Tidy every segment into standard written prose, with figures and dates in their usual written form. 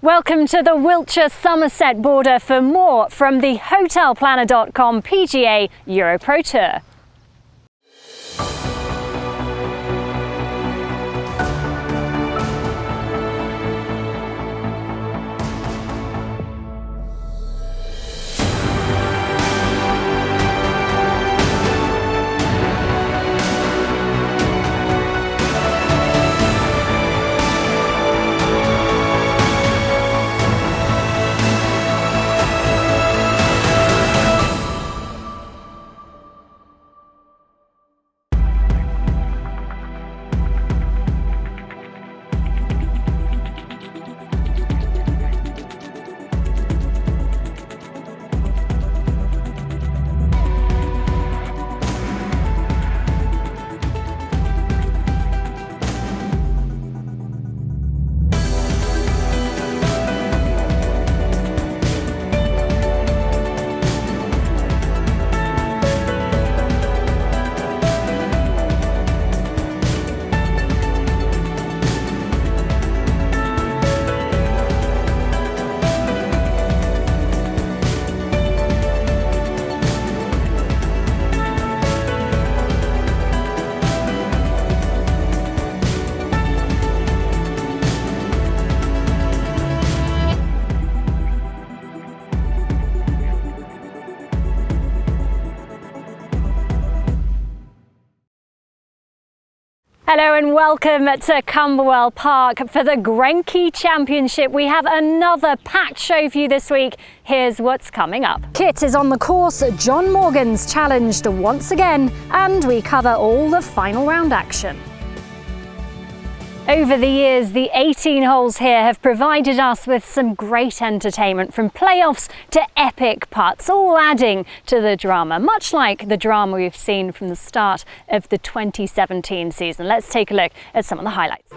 Welcome to the Wiltshire-Somerset border for more from the hotelplanner.com PGA EuroPro Tour. Hello and welcome to Cumberwell Park for the GRENKE Championship. We have another packed show for you this week. Here's what's coming up. Kit is on the course, John Morgan's challenged once again, and we cover all the final round action. Over the years, the 18 holes here have provided us with some great entertainment, from playoffs to epic putts, all adding to the drama, much like the drama we've seen from the start of the 2017 season. Let's take a look at some of the highlights.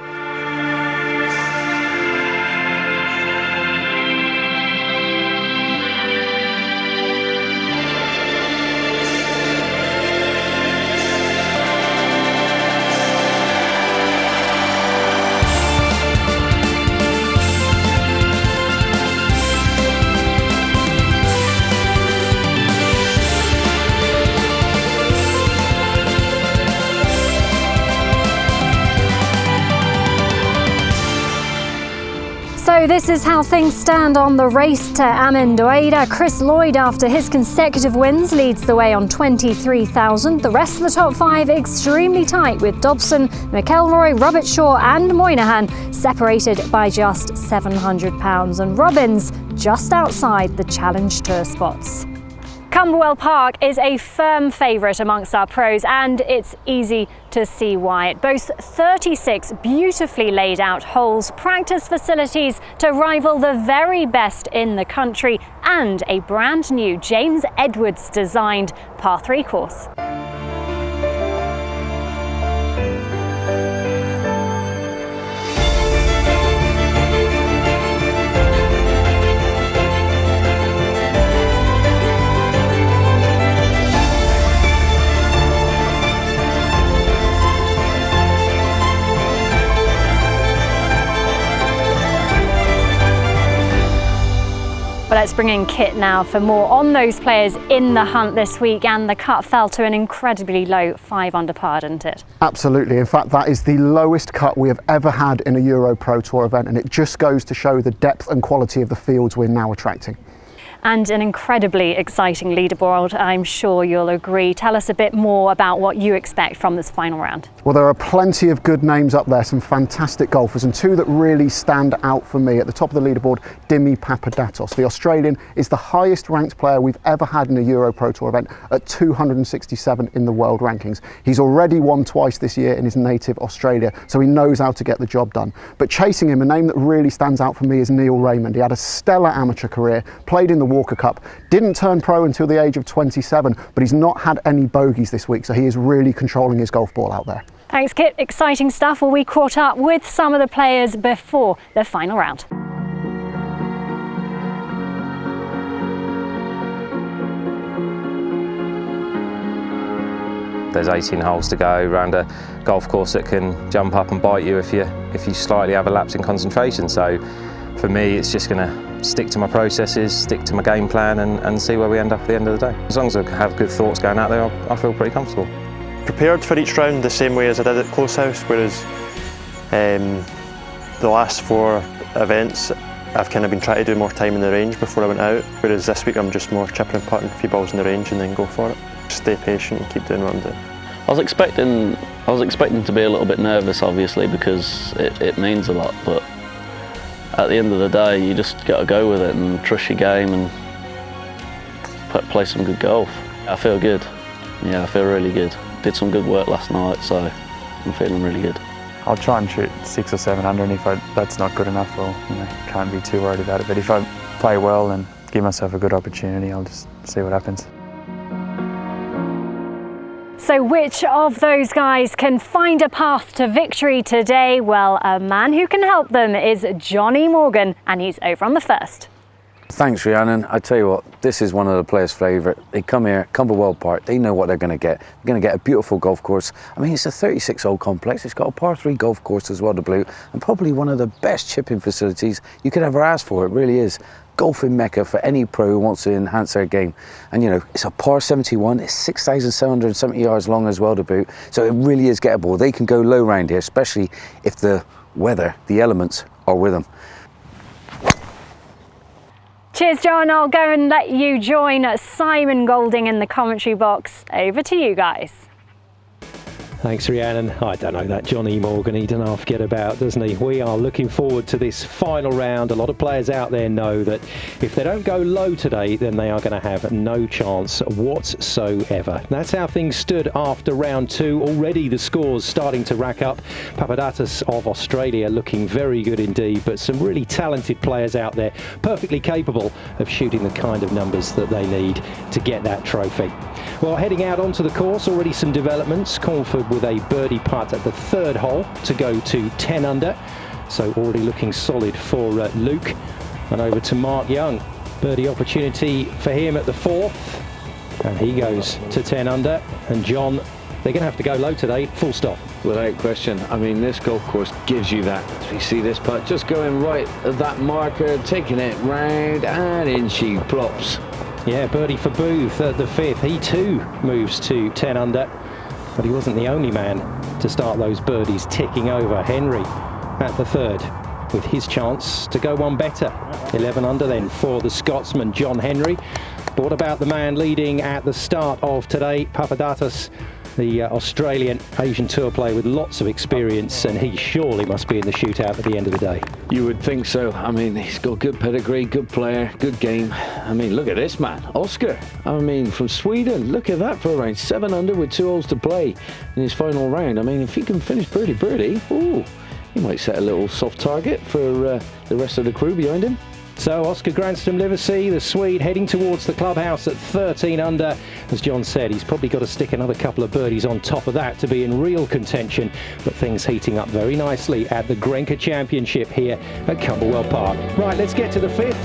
So this is how things stand on the race to Amendoida. Chris Lloyd, after his consecutive wins, leads the way on 23,000. The rest of the top five extremely tight, with Dobson, McElroy, Robertshaw and Moynihan separated by just £700, and Robbins just outside the Challenge Tour spots. Cumberwell Park is a firm favourite amongst our pros, and it's easy to see why. It boasts 36 beautifully laid out holes, practice facilities to rival the very best in the country, and a brand new James Edwards designed par 3 course. Well, let's bring in Kit now for more on those players in the hunt this week, and the cut fell to an incredibly low 5 under par, didn't it? Absolutely. In fact, that is the lowest cut we have ever had in a EuroPro Tour event, and it just goes to show the depth and quality of the fields we're now attracting. And an incredibly exciting leaderboard, I'm sure you'll agree. Tell us a bit more about what you expect from this final round. Well, there are plenty of good names up there, some fantastic golfers, and two that really stand out for me. At the top of the leaderboard, Dimi Papadatos. The Australian is the highest ranked player we've ever had in a EuroPro Tour event at 267 in the world rankings. He's already won twice this year in his native Australia, so he knows how to get the job done. But chasing him, a name that really stands out for me is Neil Raymond. He had a stellar amateur career, played in the Walker Cup, didn't turn pro until the age of 27, but he's not had any bogeys this week, so he is really controlling his golf ball out there. Thanks, Kit. Exciting stuff. Well, we caught up with some of the players before the final round. There's 18 holes to go around a golf course that can jump up and bite you if you slightly have a lapse in concentration. So For me, it's just going to stick to my processes, stick to my game plan and see where we end up at the end of the day. As long as I have good thoughts going out there, I feel pretty comfortable. Prepared for each round the same way as I did at Close House, whereas the last 4 events I've kind of been trying to do more time in the range before I went out, whereas this week I'm just more chipping and putting, a few balls in the range and then go for it. Stay patient and keep doing what I'm doing. I was expecting to be a little bit nervous, obviously, because it means a lot, but at the end of the day you just got to go with it and trust your game and play some good golf. I feel good. Yeah, I feel really good. Did some good work last night, so I'm feeling really good. I'll try and shoot 6 or 7 under, and if that's not good enough, well, can't be too worried about it. But if I play well and give myself a good opportunity, I'll just see what happens. So which of those guys can find a path to victory today? Well, a man who can help them is Johnny Morgan, and he's over on the first. Thanks, Rhiannon. I tell you what, this is one of the players' favourite. They come here, Cumberwell Park, they know what they're going to get. They're going to get a beautiful golf course. I mean, it's a 36-hole complex. It's got a par 3 golf course as well, the Blue, and probably one of the best chipping facilities you could ever ask for. It really is. Golfing mecca for any pro who wants to enhance their game. And you know, it's a par 71, it's 6,770 yards long as well to boot, so it really is gettable. They can go low round here, especially if the weather, the elements are with them. Cheers, John. I'll go and let you join Simon Golding in the commentary box. Over to you guys. Thanks, Rhiannon. I don't know, that Johnny Morgan, he doesn't half get about, doesn't he? We are looking forward to this final round. A lot of players out there know that if they don't go low today, then they are going to have no chance whatsoever. That's how things stood after round 2. Already the scores starting to rack up. Papadatos of Australia looking very good indeed, but some really talented players out there, perfectly capable of shooting the kind of numbers that they need to get that trophy. Well, heading out onto the course, already some developments. Cornford with a birdie putt at the 3rd hole to go to 10 under. So already looking solid for Luke. And over to Mark Young. Birdie opportunity for him at the 4th. And he goes to 10 under. And John, they're going to have to go low today, full stop. Without question. I mean, this golf course gives you that. As we see this putt just going right at that marker, taking it round, and in she plops. Yeah, birdie for Booth at the 5th. He too moves to 10 under. But he wasn't the only man to start those birdies ticking over. Henry at the 3rd with his chance to go one better. 11 under then for the Scotsman John Henry. But what about the man leading at the start of today, Papadatos, the Australian Asian Tour player with lots of experience, and he surely must be in the shootout at the end of the day. You would think so. I mean, he's got good pedigree, good player, good game. I mean, look at this man, Oscar. I mean, from Sweden, look at that for a round. 7 under with 2 holes to play in his final round. I mean, if he can finish birdie, ooh, he might set a little soft target for the rest of the crew behind him. So Oscar Granström Livesey, the Swede, heading towards the clubhouse at 13 under. As John said, he's probably got to stick another couple of birdies on top of that to be in real contention. But things heating up very nicely at the GRENKE Championship here at Cumberwell Park. Right, let's get to the 5th.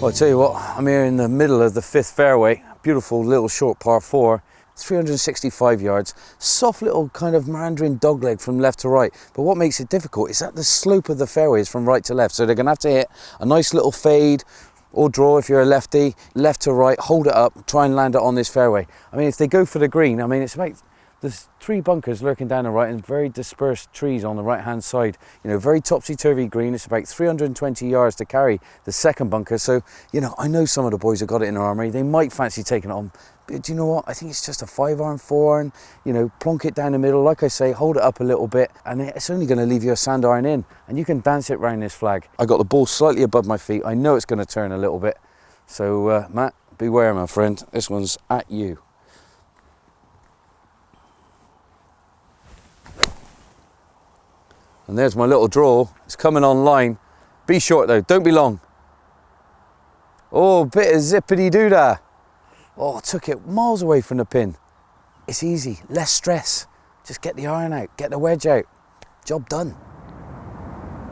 Well, I'll tell you what, I'm here in the middle of the 5th fairway. Beautiful little short par 4. 365 yards, soft little kind of Mandarin dogleg from left to right. But what makes it difficult is that the slope of the fairway is from right to left. So they're going to have to hit a nice little fade or draw if you're a lefty, left to right, hold it up, try and land it on this fairway. I mean, if they go for the green, I mean, it's about, there's 3 bunkers lurking down the right and very dispersed trees on the right hand side. You know, very topsy-turvy green. It's about 320 yards to carry the 2nd bunker. So, you know, I know some of the boys have got it in their armoury. They might fancy taking it on. But do you know what? I think it's just a 5-iron, 4-iron, you know, plonk it down the middle. Like I say, hold it up a little bit, and it's only going to leave you a sand iron in, and you can dance it round this flag. I got the ball slightly above my feet. I know it's going to turn a little bit. So, Matt, beware, my friend. This one's at you. And there's my little draw. It's coming online. Be short though, don't be long. Oh, bit of zippity-doo-dah. Oh, took it miles away from the pin. It's easy, less stress. Just get the iron out, get the wedge out. Job done.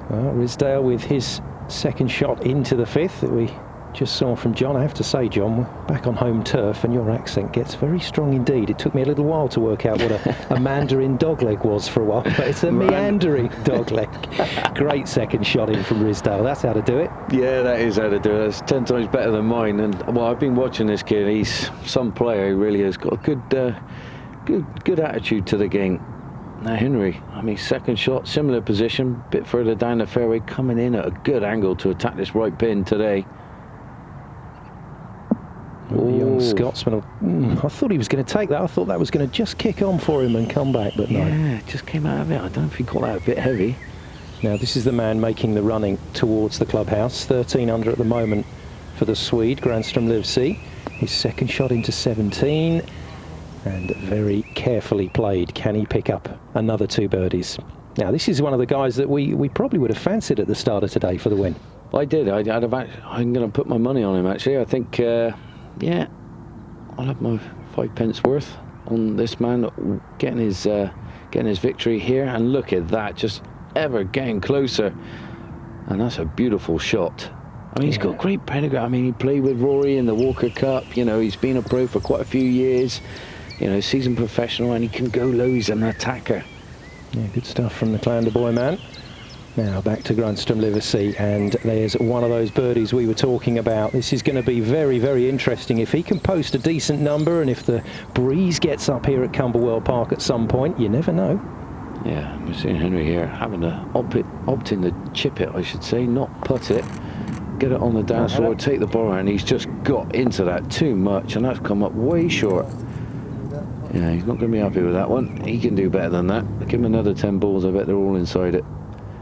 Well, Risdale with his 2nd shot into the 5th that we just saw from John. I have to say, John, we're back on home turf and your accent gets very strong indeed. It took me a little while to work out what a Mandarin dogleg was for a while, but it's a meandering dogleg. Great second shot in from Risdale. That's how to do it. Yeah, that is how to do it. That's 10 times better than mine. And well, I've been watching this kid. He's some player who really has got a good attitude to the game. Now Henry, I mean, second shot, similar position, bit further down the fairway, coming in at a good angle to attack this right pin today. The young Scotsman, I thought he was going to take that. I thought that was going to just kick on for him and come back, but no. Yeah, it just came out of it. I don't know if he caught that a bit heavy. Now this is the man making the running towards the clubhouse. 13 under at the moment for the Swede, Granström Livesey. His second shot into 17. And very carefully played. Can he pick up another 2 birdies? Now this is one of the guys that we probably would have fancied at the start of today for the win. I did. I'm going to put my money on him actually. I think, yeah, I'll have my 5 pence worth on this man getting his victory here. And look at that, just ever getting closer. And that's a beautiful shot. I mean, he's got great pedigree. I mean, he played with Rory in the Walker Cup. You know, he's been a pro for quite a few years. You know, seasoned professional, and he can go low. He's an attacker. Yeah, good stuff from the Clanderboy man. Now back to Granström Livesey, and there's one of those birdies we were talking about. This is going to be very, very interesting. If he can post a decent number, and if the breeze gets up here at Cumberwell Park at some point, you never know. Yeah, we're seeing Henry here having to opt in to chip it, I should say, not putt it. Get it on the dance floor, take the ball out, and he's just got into that too much, and that's come up way short. Yeah, he's not going to be happy with that one. He can do better than that. Give him another 10 balls, I bet they're all inside it.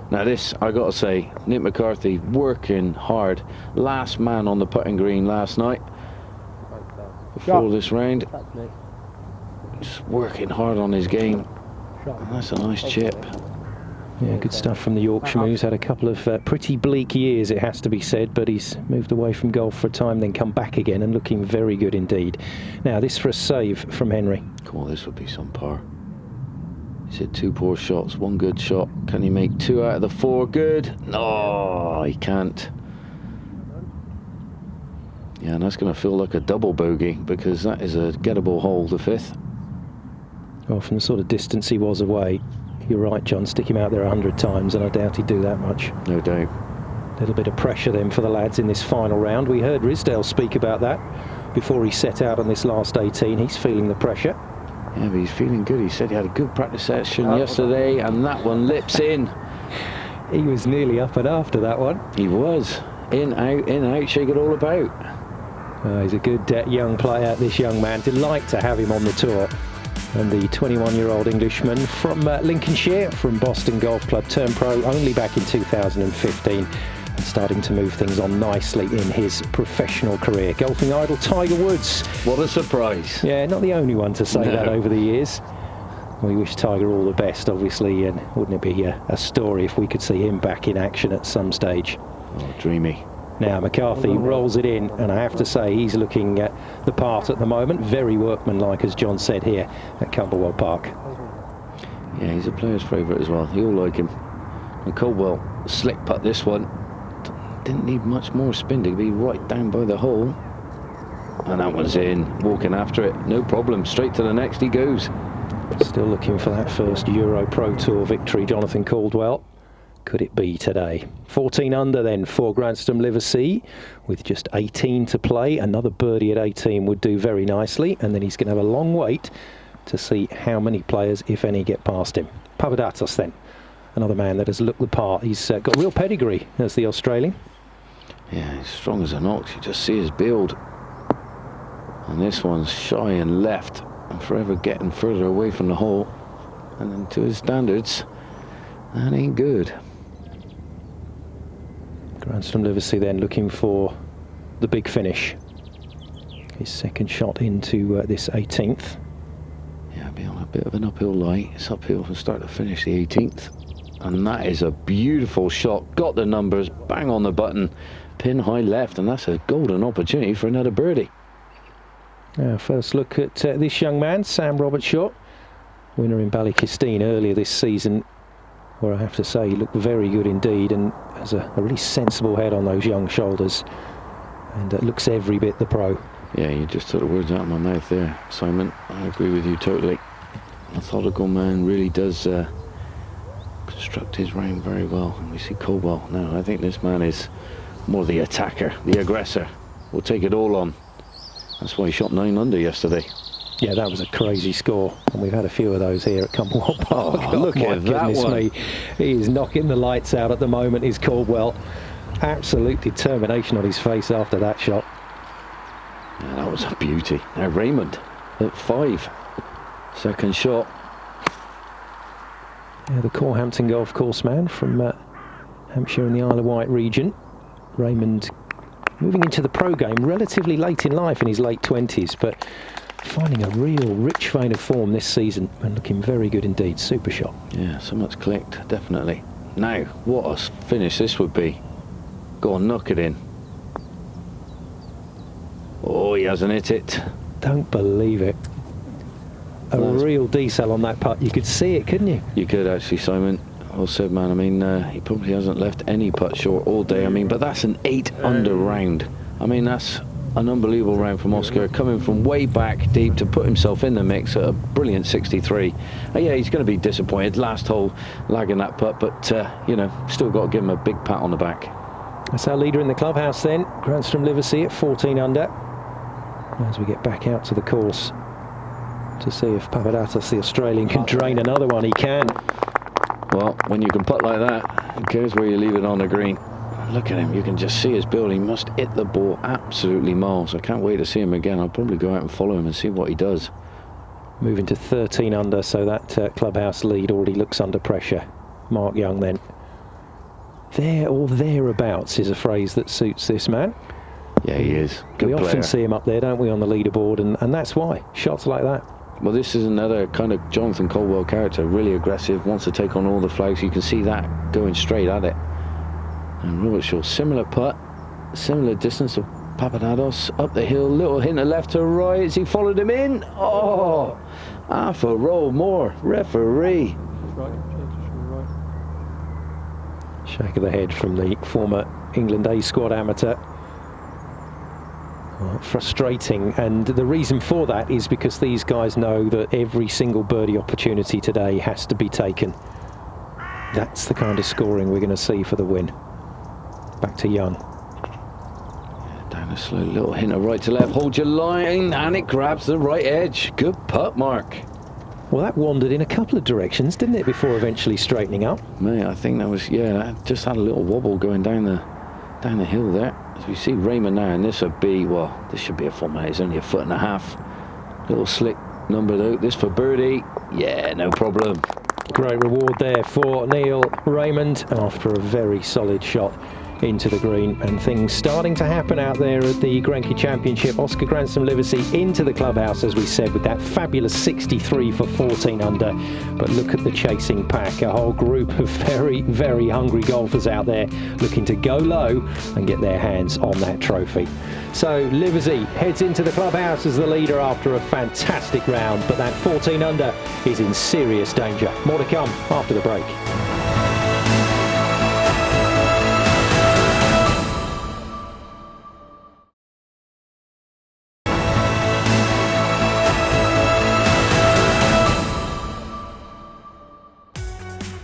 Now this, I got to say, Nick McCarthy working hard. Last man on the putting green last night before this round. Just working hard on his game. And that's a nice chip. Yeah, good stuff from the Yorkshireman, who's had a couple of pretty bleak years, it has to be said, but he's moved away from golf for a time, then come back again and looking very good indeed. Now, this for a save from Henry. Cool, this would be some par. He's hit 2 poor shots, 1 good shot. Can he make 2 out of the 4 good? No, he can't. Yeah, and that's going to feel like a double bogey, because that is a gettable hole, the 5th. Well, from the sort of distance he was away, you're right, John, stick him out there 100 times and I doubt he'd do that much. No doubt. A little bit of pressure then for the lads in this final round. We heard Risdale speak about that before he set out on this last 18. He's feeling the pressure. Yeah, but he's feeling good. He said he had a good practice session yesterday, and that one lips in. He was nearly up and after that one. He was. In, out, shake it all about. He's a good young player, this young man. Delight to have him on the tour. And the 21-year-old Englishman from Lincolnshire, from Boston Golf Club, turned pro only back in 2015 and starting to move things on nicely in his professional career. Golfing idol Tiger Woods. What a surprise. Yeah, not the only one to say that over the years. We wish Tiger all the best, obviously, and wouldn't it be a story if we could see him back in action at some stage? Oh, dreamy. Now McCarthy rolls it in, and I have to say he's looking at the part at the moment. Very workmanlike, as John said, here at Cumberwell Park. Yeah, he's a player's favourite as well. They all like him. And Caldwell slick putt this one. Didn't need much more spin to be right down by the hole. And that one's in, walking after it. No problem, straight to the next he goes. Still looking for that first EuroPro Tour victory, Jonathan Caldwell. Could it be today? 14 under then for Granström Livesey, with just 18 to play. Another birdie at 18 would do very nicely, and then he's going to have a long wait to see how many players, if any, get past him. Papadakis then, another man that has looked the part. He's got real pedigree as the Australian. Yeah, he's strong as an ox. You just see his build. And this one's shy and left, and forever getting further away from the hole. And then to his standards, that ain't good. Granström Livesey then looking for the big finish. His second shot into this 18th. Yeah, be on a bit of an uphill lie. It's uphill from start to finish, the 18th. And that is a beautiful shot. Got the numbers, bang on the button, pin high left, and that's a golden opportunity for another birdie. First look at this young man, Sam Robertshaw, winner in Ballykistine earlier this season, where I have to say he looked very good indeed and has a really sensible head on those young shoulders. And it looks every bit the pro. Yeah, you just took the words out of my mouth there, Simon. I agree with you totally. Methodical man really does construct his round very well. And we see Cumberwell now. I think this man is more the attacker, the aggressor. Will take it all on. That's why he shot 9 under yesterday. Yeah, that was a crazy score, and we've had a few of those here at Cumberwell Park. Oh, look at that one. Me. He is knocking the lights out at the moment, is Caldwell. Absolute determination on his face after that shot. Yeah, that was a beauty. Now Raymond at 5. Second shot. Yeah, the Corhampton golf course man from Hampshire and the Isle of Wight region. Raymond moving into the pro game relatively late in life, in his late 20s, but finding a real rich vein of form this season and looking very good indeed. Super shot. Yeah, something's clicked, definitely. Now, what a finish this would be. Go on, knock it in. Oh, he hasn't hit it. Don't believe it. A real decel on that putt. You could see it, couldn't you? You could actually, Simon. Well said, man. I mean, he probably hasn't left any putt short all day. I mean, but that's an 8 under round. I mean, that's an unbelievable round from Oscar, coming from way back deep to put himself in the mix at a brilliant 63. Yeah, he's going to be disappointed. Last hole, lagging that putt, but, you know, still got to give him a big pat on the back. That's our leader in the clubhouse then, Granstrom Liversea at 14 under. As we get back out to the course to see if Papadatos, the Australian, can drain another one. He can. Well, when you can putt like that, who cares where you leave it on the green? Look at him, you can just see his build. He must hit the ball absolutely miles. I can't wait to see him again. I'll probably go out and follow him and see what he does. Moving to 13 under, so that clubhouse lead already looks under pressure. Mark Young then. There or thereabouts is a phrase that suits this man. Yeah, he is. Good player. We often see him up there, don't we, on the leaderboard, and that's why. Shots like that. Well, this is another kind of Jonathan Caldwell character, really aggressive, wants to take on all the flags. You can see that going straight at it. And Robert Shaw, similar putt, similar distance of Papadatos, up the hill, little hint of left to right as he followed him in. Oh, half a roll more, referee. Shake of the head from the former England A squad amateur. Well, frustrating, and the reason for that is because these guys know that every single birdie opportunity today has to be taken. That's the kind of scoring we're going to see for the win. Back to Young. Yeah, down a slow little hint of right to left, hold your line, and it grabs the right edge. Good putt, Mark. Well, that wandered in a couple of directions, didn't it, before eventually straightening up? Mate, I think that was, yeah, that just had a little wobble going down the hill there. As we see Raymond now, and this would be, well, this should be a full mate. It's only 1.5 foot. Little slick number though. This for birdie. Yeah, no problem. Great reward there for Neil Raymond after a very solid shot into the green, and things starting to happen out there at the GRENKE Championship. Oscar Granstrom Liversea into the clubhouse, as we said, with that fabulous 63 for 14 under. But look at the chasing pack, a whole group of very, very hungry golfers out there looking to go low and get their hands on that trophy. So Liversea heads into the clubhouse as the leader after a fantastic round, but that 14 under is in serious danger. More to come after the break.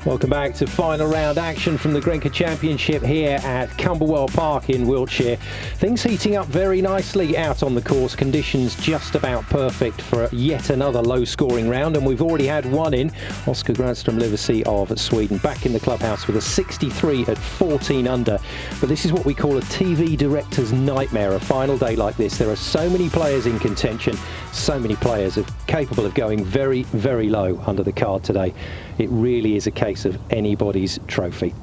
Welcome back to final round action from the GRENKE Championship here at Cumberwell Park in Wiltshire. Things heating up very nicely out on the course. Conditions just about perfect for yet another low-scoring round, and we've already had one in. Oscar Granstrom Liversea of Sweden back in the clubhouse with a 63 at 14 under. But this is what we call a TV director's nightmare, a final day like this. There are so many players in contention, so many players are capable of going very, very low under the card today. It really is a case of anybody's trophy.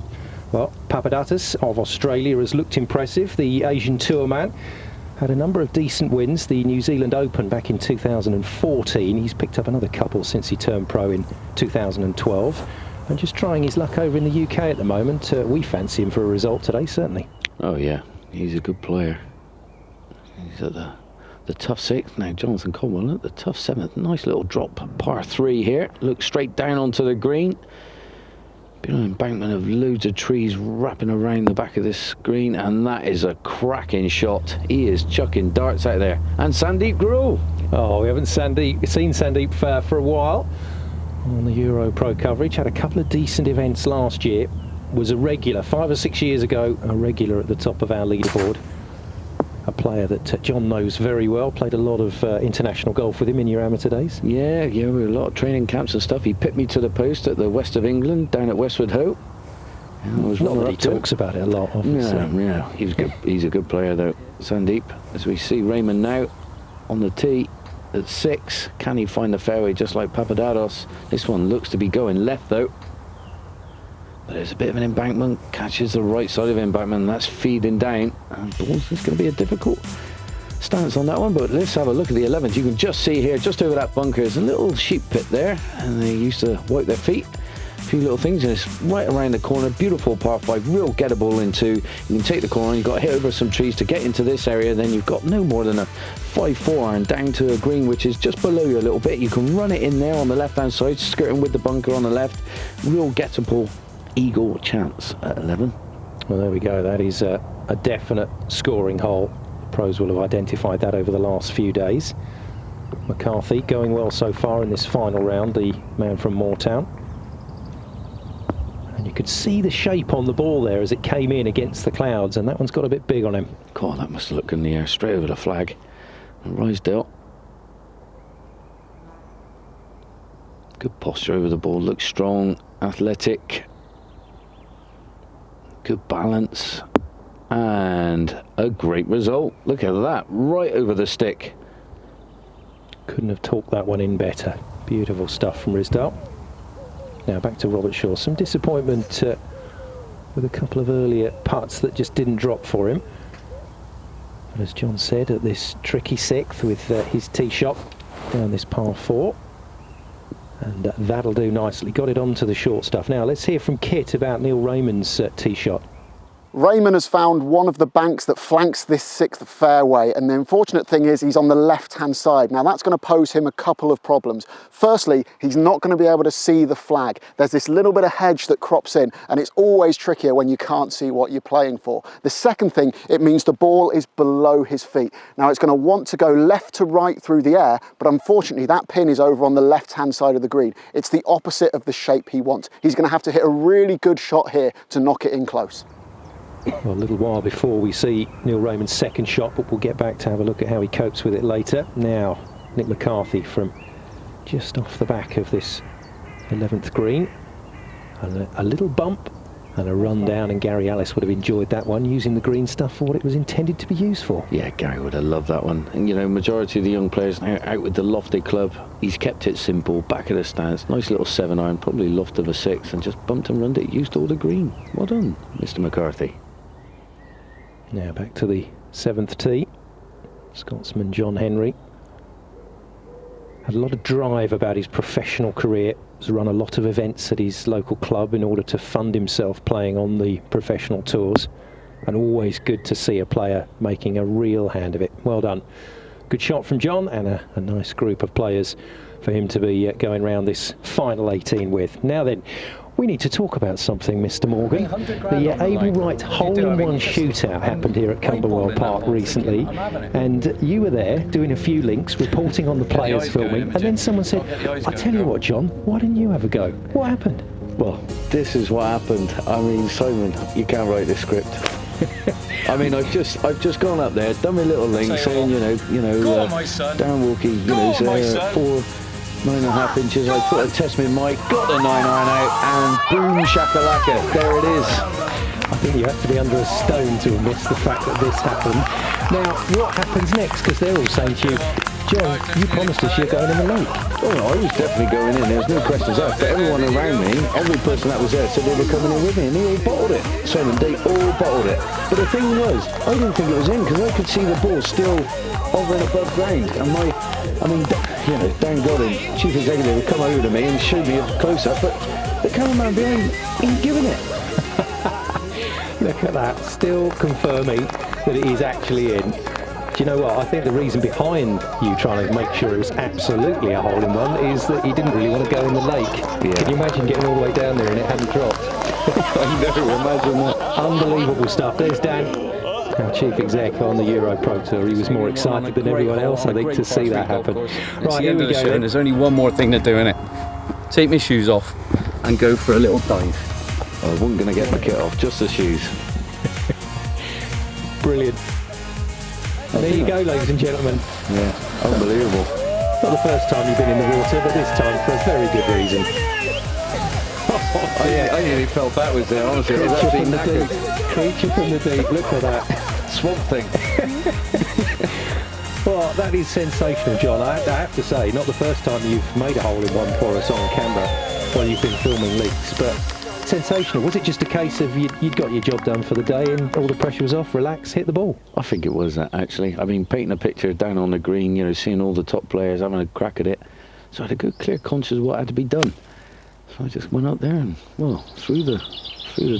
Well, Papadatos of Australia has looked impressive. The Asian Tour man had a number of decent wins. The New Zealand Open back in 2014. He's picked up another couple since he turned pro in 2012. And just trying his luck over in the UK at the moment. We fancy him for a result today, certainly. Oh yeah, he's a good player. He's at the tough 6th. Now Jonathan Caldwell at the tough 7th. Nice little drop, par 3 here. Look straight down onto the green. Been an embankment of loads of trees wrapping around the back of this green, and that is a cracking shot. He is chucking darts out there. And Sandeep Grewal. Oh, we haven't seen Sandeep for a while on the EuroPro coverage. Had a couple of decent events last year. Was a regular 5 or 6 years ago, a regular at the top of our leaderboard. A player that John knows very well. Played a lot of international golf with him in your amateur days. Yeah, we were a lot of training camps and stuff. He picked me to the post at the west of England, down at Westward Ho. Not that he talks about it a lot, obviously. Yeah, he's good. He's a good player though. Sandeep, as we see Raymond now on the tee at 6. Can he find the fairway just like Papadopoulos? This one looks to be going left though. But there's a bit of an embankment, catches the right side of the embankment, and that's feeding down. And balls, it's going to be a difficult stance on that one, but let's have a look at the 11th. You can just see here, just over that bunker, there's a little sheep pit there, and they used to wipe their feet. A few little things, and it's right around the corner. Beautiful par 5, real gettable into. You can take the corner, you've got to hit over some trees to get into this area, then you've got no more than a 5-4 iron down to a green, which is just below you a little bit. You can run it in there on the left-hand side, skirting with the bunker on the left. Real gettable eagle chance at 11. Well, there we go. That is a definite scoring hole. Pros will have identified that over the last few days. McCarthy going well so far in this final round, the man from Moortown. And you could see the shape on the ball there as it came in against the clouds, and that one's got a bit big on him. God, that must look in the air, straight over the flag. And Rysdale. Good posture over the ball, looks strong, athletic. Good balance. And a great result. Look at that, right over the stick. Couldn't have talked that one in better. Beautiful stuff from Rysdale. Now back to Robert Shaw. Some disappointment with a couple of earlier putts that just didn't drop for him. But as John said, at this tricky 6th with his tee shot down this par 4. And that'll do nicely. Got it onto the short stuff. Now let's hear from Kit about Neil Raymond's tee shot. Raymond has found one of the banks that flanks this 6th fairway, and the unfortunate thing is he's on the left-hand side. Now that's going to pose him a couple of problems. Firstly, he's not going to be able to see the flag. There's this little bit of hedge that crops in, and it's always trickier when you can't see what you're playing for. The second thing, it means the ball is below his feet. Now it's going to want to go left to right through the air, but unfortunately that pin is over on the left-hand side of the green. It's the opposite of the shape he wants. He's going to have to hit a really good shot here to knock it in close. Well, a little while before we see Neil Raymond's second shot, but we'll get back to have a look at how he copes with it later. Now, Nick McCarthy from just off the back of this 11th green. And a little bump and a run down, and Gary Ellis would have enjoyed that one, using the green stuff for what it was intended to be used for. Yeah, Gary would have loved that one. And, you know, majority of the young players now out with the lofted club. He's kept it simple, back of the stance, nice little 7 iron, probably loft of a 6, and just bumped and runned it, used all the green. Well done, Mr. McCarthy. Now back to the 7th tee. Scotsman John Henry had a lot of drive about his professional career. Has run a lot of events at his local club in order to fund himself playing on the professional tours, and always good to see a player making a real hand of it. Well done. Good shot from John, and a nice group of players for him to be going round this final 18 with. Now then, we need to talk about something, Mr. Morgan. The Able Wright hole-in-one shootout happened here at Cumberwell Park recently, and you were there doing a few links, reporting on the players filming, and then someone said, I tell you what, John, why didn't you have a go? What happened? Well, this is what happened. I mean, Simon, you can't write this script. I mean, I've just gone up there, done my little link, saying, Darren Wilkie, is there at 9.5 inches. I thought I'd test my mic, got the 9 iron out, and boom shakalaka, there it is. I think you have to be under a stone to have missed the fact that this happened. Now, what happens next? Because they're all saying to you, John, you promised us you're going in the lake. Oh no, I was definitely going in, there's no questions asked. But everyone around me, every person that was there said they were coming in with me, and they all bottled it. Simon, they all bottled it. But the thing was, I didn't think it was in, because I could see the ball still over and above ground. And Dan Godin, chief executive, would come over to me and showed me a close-up, but the cameraman behind, ain't giving it. Look at that, still confirming that it is actually in. Do you know what? I think the reason behind you trying to make sure it was absolutely a hole-in-one is that you didn't really want to go in the lake. Yeah. Can you imagine getting all the way down there and it hadn't dropped? I know, imagine that. Unbelievable stuff. There's Dan, our chief exec on the EuroPro Tour. He was more excited than everyone else, I think, to see that happen. Right, here we go. There's only one more thing to do, innit? Take my shoes off and go for a little dive. I wasn't going to get my kit off, just the shoes. Brilliant. And there you go, ladies and gentlemen. Yeah, unbelievable. Not the first time you've been in the water, but this time for a very good reason. I nearly fell backwards there, honestly. Creature from the deep. Creature from the deep. Look at that. Swamp thing. Well, that is sensational, John. I have to say, not the first time you've made a hole-in-one for us on camera while you've been filming leaks, but sensational. Was it just a case of you'd got your job done for the day and all the pressure was off, relax, hit the ball? I think it was that, actually. I mean, painting a picture down on the green, you know, seeing all the top players having a crack at it. So I had a good, clear conscience of what had to be done. So I just went up there and, well, threw the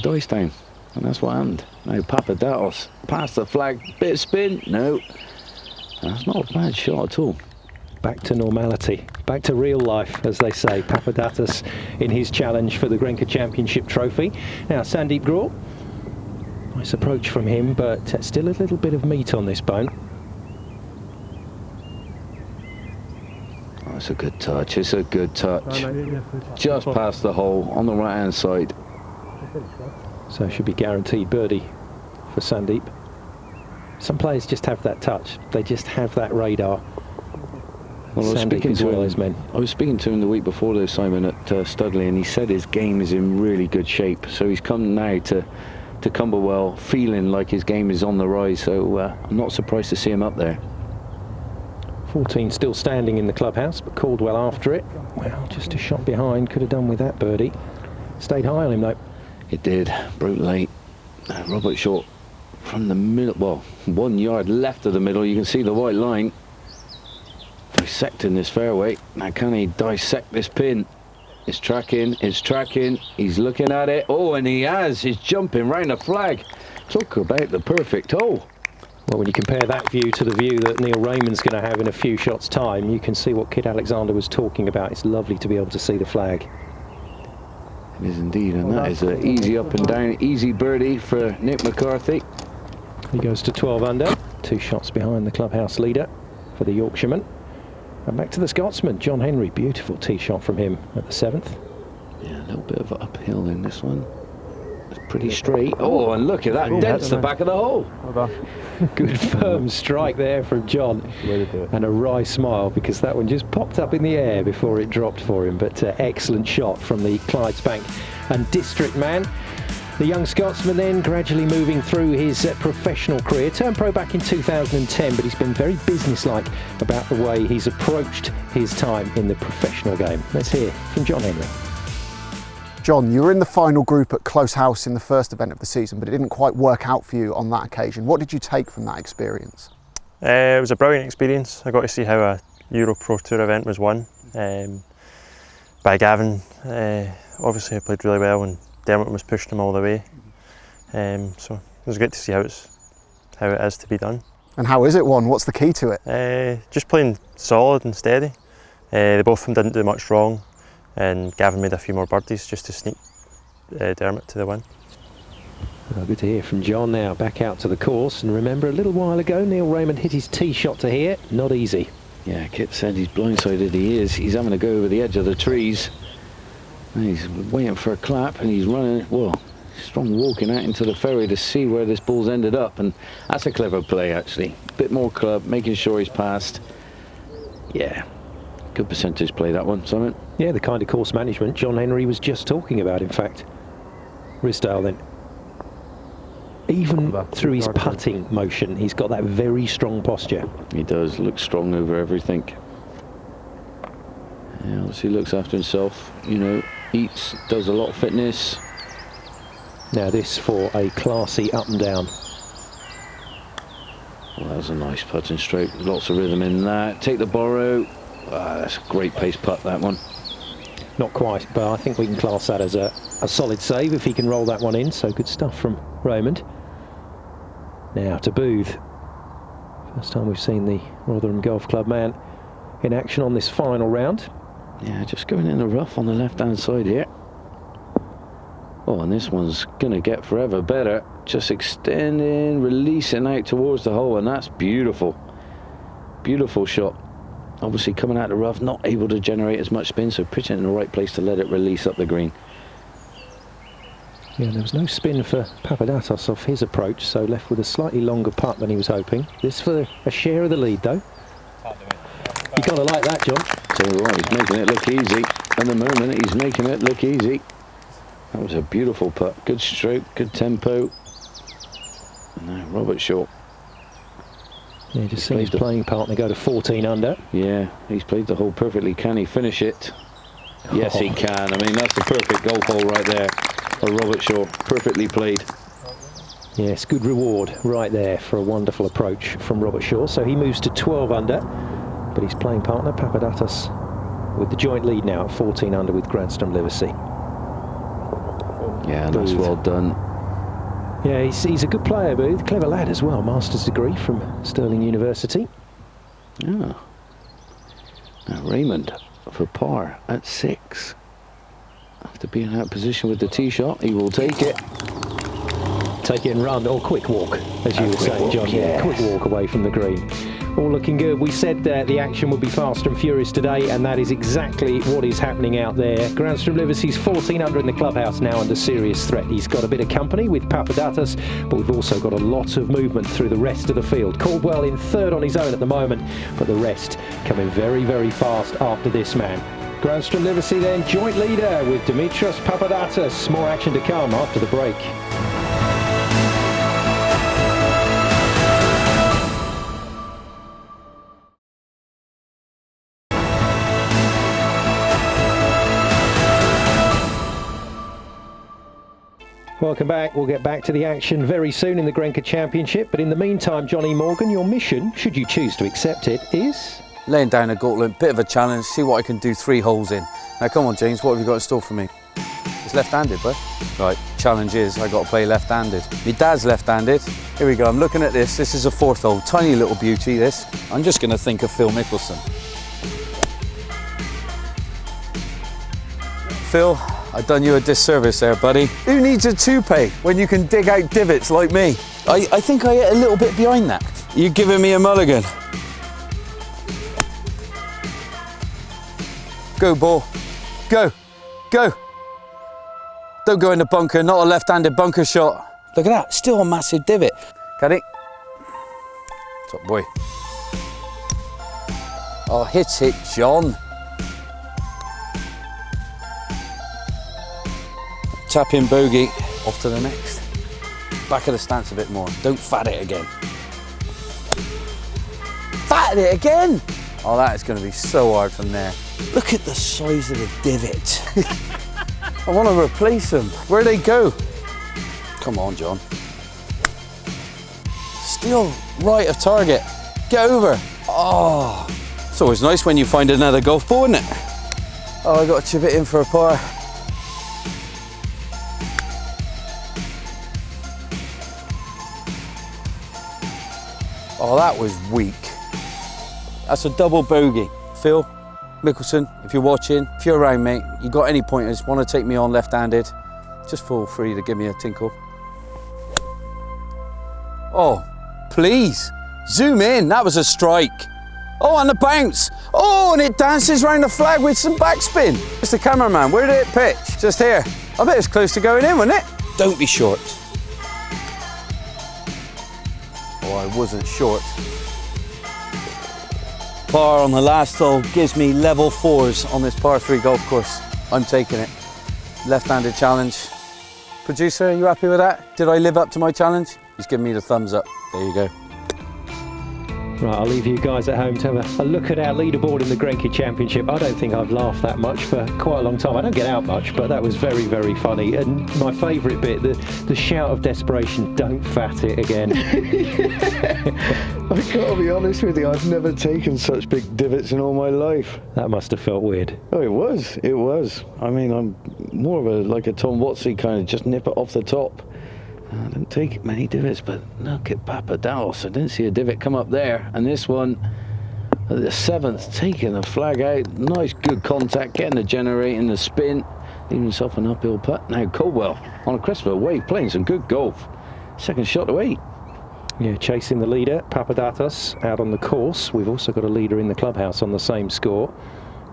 dice down. And that's what happened. Now, Papadatos past the flag, bit of spin. No, that's not a bad shot at all. Back to normality, back to real life, as they say. Papadatos in his challenge for the GRENKE Championship trophy. Now, Sandeep Graw, nice approach from him, but still a little bit of meat on this bone. Oh, it's a good touch, it's a good touch. Just past the hole on the right-hand side. So should be guaranteed birdie for Sandeep. Some players just have that touch, they just have that radar. Well, I was speaking to him the week before though, Simon, at Studley, and he said his game is in really good shape. So he's come now to Cumberwell feeling like his game is on the rise. So I'm not surprised to see him up there. 14 still standing in the clubhouse, but Caldwell after it. Well, just a shot behind, could have done with that birdie. Stayed high on him though. It did, broke late. Robert Short from the middle, well, 1 yard left of the middle, you can see the white line. Dissecting this fairway. Now can he dissect this pin? It's tracking, he's looking at it. Oh, and he has, he's jumping round the flag. Talk about the perfect hole. Well, when you compare that view to the view that Neil Raymond's going to have in a few shots' time, you can see what Kit Alexander was talking about. It's lovely to be able to see the flag. It is indeed, and that is an easy up and down, easy birdie for Nick McCarthy. He goes to 12 under, 2 shots behind the clubhouse leader for the Yorkshireman. And back to the Scotsman, John Henry. Beautiful tee shot from him at the 7th. Yeah, a little bit of uphill in this one. It's pretty straight. Oh, and look at that, dents the back of the hole. Good firm strike there from John. And a wry smile, because that one just popped up in the air before it dropped for him. But excellent shot from the Clydesbank and District man. The young Scotsman then gradually moving through his professional career. Turned pro back in 2010, but he's been very businesslike about the way he's approached his time in the professional game. Let's hear from John Henry. John, you were in the final group at Close House in the first event of the season, but it didn't quite work out for you on that occasion. What did you take from that experience? It was a brilliant experience. I got to see how a EuroPro Tour event was won by Gavin. Obviously he played really well and Dermot was pushing him all the way. So it was good to see how it is to be done. And how is it won? What's the key to it? Just playing solid and steady. They both of them didn't do much wrong, and Gavin made a few more birdies just to sneak Dermot to the win. Well, good to hear from John now. Back out to the course, and remember a little while ago Neil Raymond hit his tee shot to here. Not easy. Yeah, Kit said he's blindsided. He is. He's having to go over the edge of the trees. And he's waiting for a clap, and he's running. Well, strong walking out into the fairway to see where this ball's ended up, and that's a clever play actually. Bit more club, making sure he's passed. Yeah, good percentage play that one, Simon. Yeah, the kind of course management John Henry was just talking about, in fact. Risdale then. Even through his putting motion, he's got that very strong posture. He does look strong over everything. Yeah, obviously looks after himself, you know, eats, does a lot of fitness. Now this for a classy up and down. Well, that was a nice putting stroke, lots of rhythm in that. Take the borrow. That's a great pace putt, that one. Not quite, but I think we can class that as a solid save if he can roll that one in. So good stuff from Raymond. Now to Booth for First time we've seen the Rotherham Golf Club man in action on this final round. Yeah, just going in the rough on the left-hand side here. Oh, and this one's going to get forever better. Just extending, releasing out towards the hole, and that's beautiful. Beautiful shot. Obviously coming out of the rough, not able to generate as much spin, so pitching it in the right place to let it release up the green. Yeah, there was no spin for Papadatos off his approach, so left with a slightly longer putt than he was hoping. This for a share of the lead, though. You gotta like that, John. Tell you what, he's making it look easy. At the moment, he's making it look easy. That was a beautiful putt. Good stroke, good tempo. And now Robert Shaw. Yeah, just seen his playing partner go to 14 under. Yeah, he's played the hole perfectly. Can he finish it? Yes, he can. I mean, that's the perfect golf hole right there for Robert Shaw. Perfectly played. Yes, good reward right there for a wonderful approach from Robert Shaw. So he moves to 12 under, but his playing partner, Papadatos, with the joint lead now at 14 under with Granstrom Livesey. Yeah, that's well done. Yeah, he's a good player, but he's a clever lad as well. Master's degree from Stirling University. Yeah. Now Raymond for par at 6. After being out of position with the tee shot, he will take it. Take it and run, or quick walk, as you were saying, John. Yes. Quick walk away from the green. All looking good. We said the action would be fast and furious today, and that is exactly what is happening out there. Granstrom Livesey's 14 under in the clubhouse now under serious threat. He's got a bit of company with Papadatos, but we've also got a lot of movement through the rest of the field. Caldwell in third on his own at the moment, but the rest coming very, very fast after this man. Granstrom Livesey then joint leader with Dimitrios Papadatos. More action to come after the break. Welcome back. We'll get back to the action very soon in the GRENKE Championship, but in the meantime, Johnny Morgan, your mission, should you choose to accept it, is? Laying down a gauntlet, bit of a challenge, see what I can do 3 holes in. Now come on James, what have you got in store for me? It's left-handed, bud. Right, challenge is I got to play left-handed. My dad's left-handed. Here we go, I'm looking at this. This is a 4th hole, tiny little beauty this. I'm just going to think of Phil Mickelson. Phil, I've done you a disservice there, buddy. Who needs a toupee when you can dig out divots like me? I think I hit a little bit behind that. You giving me a mulligan? Go, ball. Go. Go. Don't go in the bunker, not a left-handed bunker shot. Look at that, still a massive divot. Caddy. Top boy. Oh, hit it, John. Tap in bogey. Off to the next. Back of the stance a bit more. Don't fat it again. Fat it again! Oh, that is going to be so hard from there. Look at the size of the divot. I want to replace them. Where'd they go? Come on, John. Still right of target. Get over. Oh, it's always nice when you find another golf ball, isn't it? Oh, I got to chip it in for a par. Oh, that was weak. That's a double bogey. Phil Mickelson, if you're watching, if you're around, mate, you got any pointers, want to take me on left-handed, just feel free to give me a tinkle. Oh, please, zoom in, that was a strike. Oh, and a bounce. Oh, and it dances around the flag with some backspin. Mr. Cameraman, where did it pitch? Just here. I bet it's close to going in, wasn't it? Don't be short. Oh, I wasn't short. Par on the last hole gives me level 4s on this par 3 golf course. I'm taking it. Left-handed challenge. Producer, are you happy with that? Did I live up to my challenge? He's giving me the thumbs up. There you go. Right, I'll leave you guys at home to have a look at our leaderboard in the GRENKE Championship. I don't think I've laughed that much for quite a long time. I don't get out much, but that was very, very funny. And my favourite bit, the shout of desperation, don't fat it again. I've got to be honest with you, I've never taken such big divots in all my life. That must have felt weird. Oh, it was. I mean, I'm more of like a Tom Watsy kind of just nip it off the top. I didn't take many divots, but look at Papadopoulos. I didn't see a divot come up there. And this one, at the 7th, taking the flag out. Nice, good contact, getting the generating, the spin, leaving himself an uphill putt. Now Cumberwell on a crest of a wave, playing some good golf. Second shot to 8. Yeah, chasing the leader, Papadopoulos, out on the course. We've also got a leader in the clubhouse on the same score.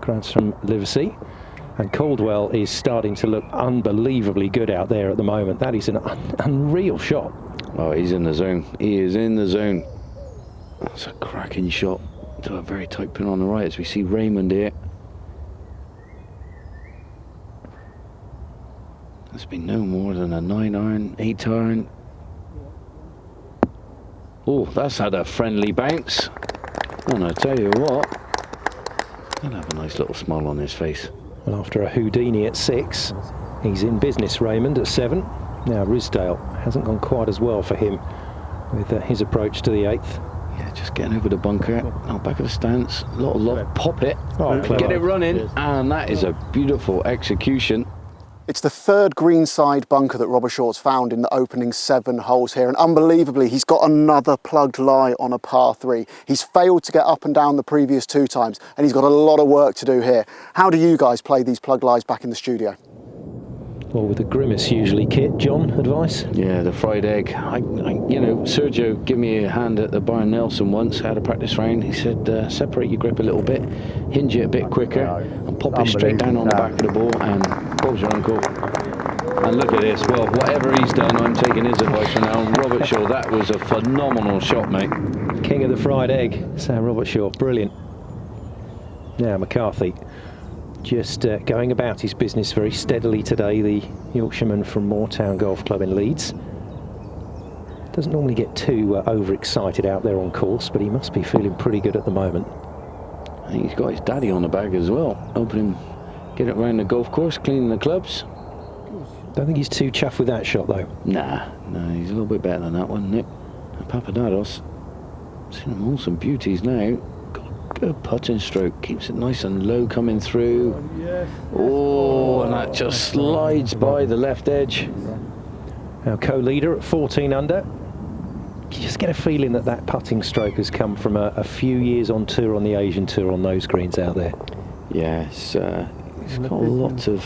Grants from Livesey. And Caldwell is starting to look unbelievably good out there at the moment. That is an unreal shot. Oh, he's in the zone. He is in the zone. That's a cracking shot to a very tight pin on the right as we see Raymond here. That's been no more than a 9-iron, 8-iron. Oh, that's had a friendly bounce. And I tell you what, he'll have a nice little smile on his face. Well, after a Houdini at 6, he's in business, Raymond, at 7. Now, Risdale hasn't gone quite as well for him with his approach to the 8th. Yeah, just getting over the bunker. Now back of the stance, a lot of love, pop it, get it running, and that is a beautiful execution. It's the 3rd greenside bunker that Robert Short's found in the opening 7 holes here, and unbelievably he's got another plugged lie on a par 3. He's failed to get up and down the previous 2 times, and he's got a lot of work to do here. How do you guys play these plugged lies back in the studio? Well, with the grimace usually, Kit. John, advice? Yeah, the fried egg. You know, Sergio gave me a hand at the Barn Nelson once, had a practice round. He said, separate your grip a little bit, hinge it a bit quicker, and pop it straight down on the back of the ball, and Bob's your uncle. And look at this. Well, whatever he's done, I'm taking his advice from now. Robert Shaw, that was a phenomenal shot, mate. King of the fried egg, Sam Robert Shaw. Brilliant. Now, McCarthy. Just going about his business very steadily today, the Yorkshireman from Moortown Golf Club in Leeds. Doesn't normally get too overexcited out there on course, but he must be feeling pretty good at the moment. I think he's got his daddy on the bag as well, helping him get it around the golf course, cleaning the clubs. Don't think he's too chuffed with that shot, though. Nah, he's a little bit better than that one, Nick. Papadopoulos, seen them all some beauties now. Good putting stroke, keeps it nice and low coming through. Oh, and that just slides by the left edge. Our co-leader at 14 under. You just get a feeling that that putting stroke has come from a few years on tour on the Asian Tour on those greens out there. Yes, he's got a lot of,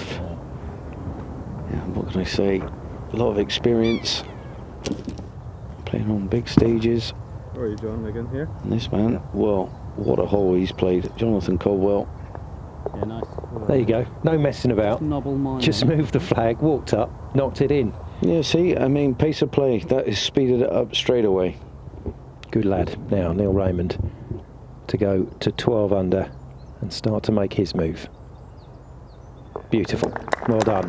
what can I say, a lot of experience playing on big stages. Where are you, John, again here? And this man, well, what a hole he's played. Jonathan Caldwell. Yeah, nice. There you go. No messing about. Just moved the flag, walked up, knocked it in. Yeah, see, I mean, pace of play, that is speeded it up straight away. Good lad. Now, Neil Raymond to go to 12 under and start to make his move. Beautiful. Well done.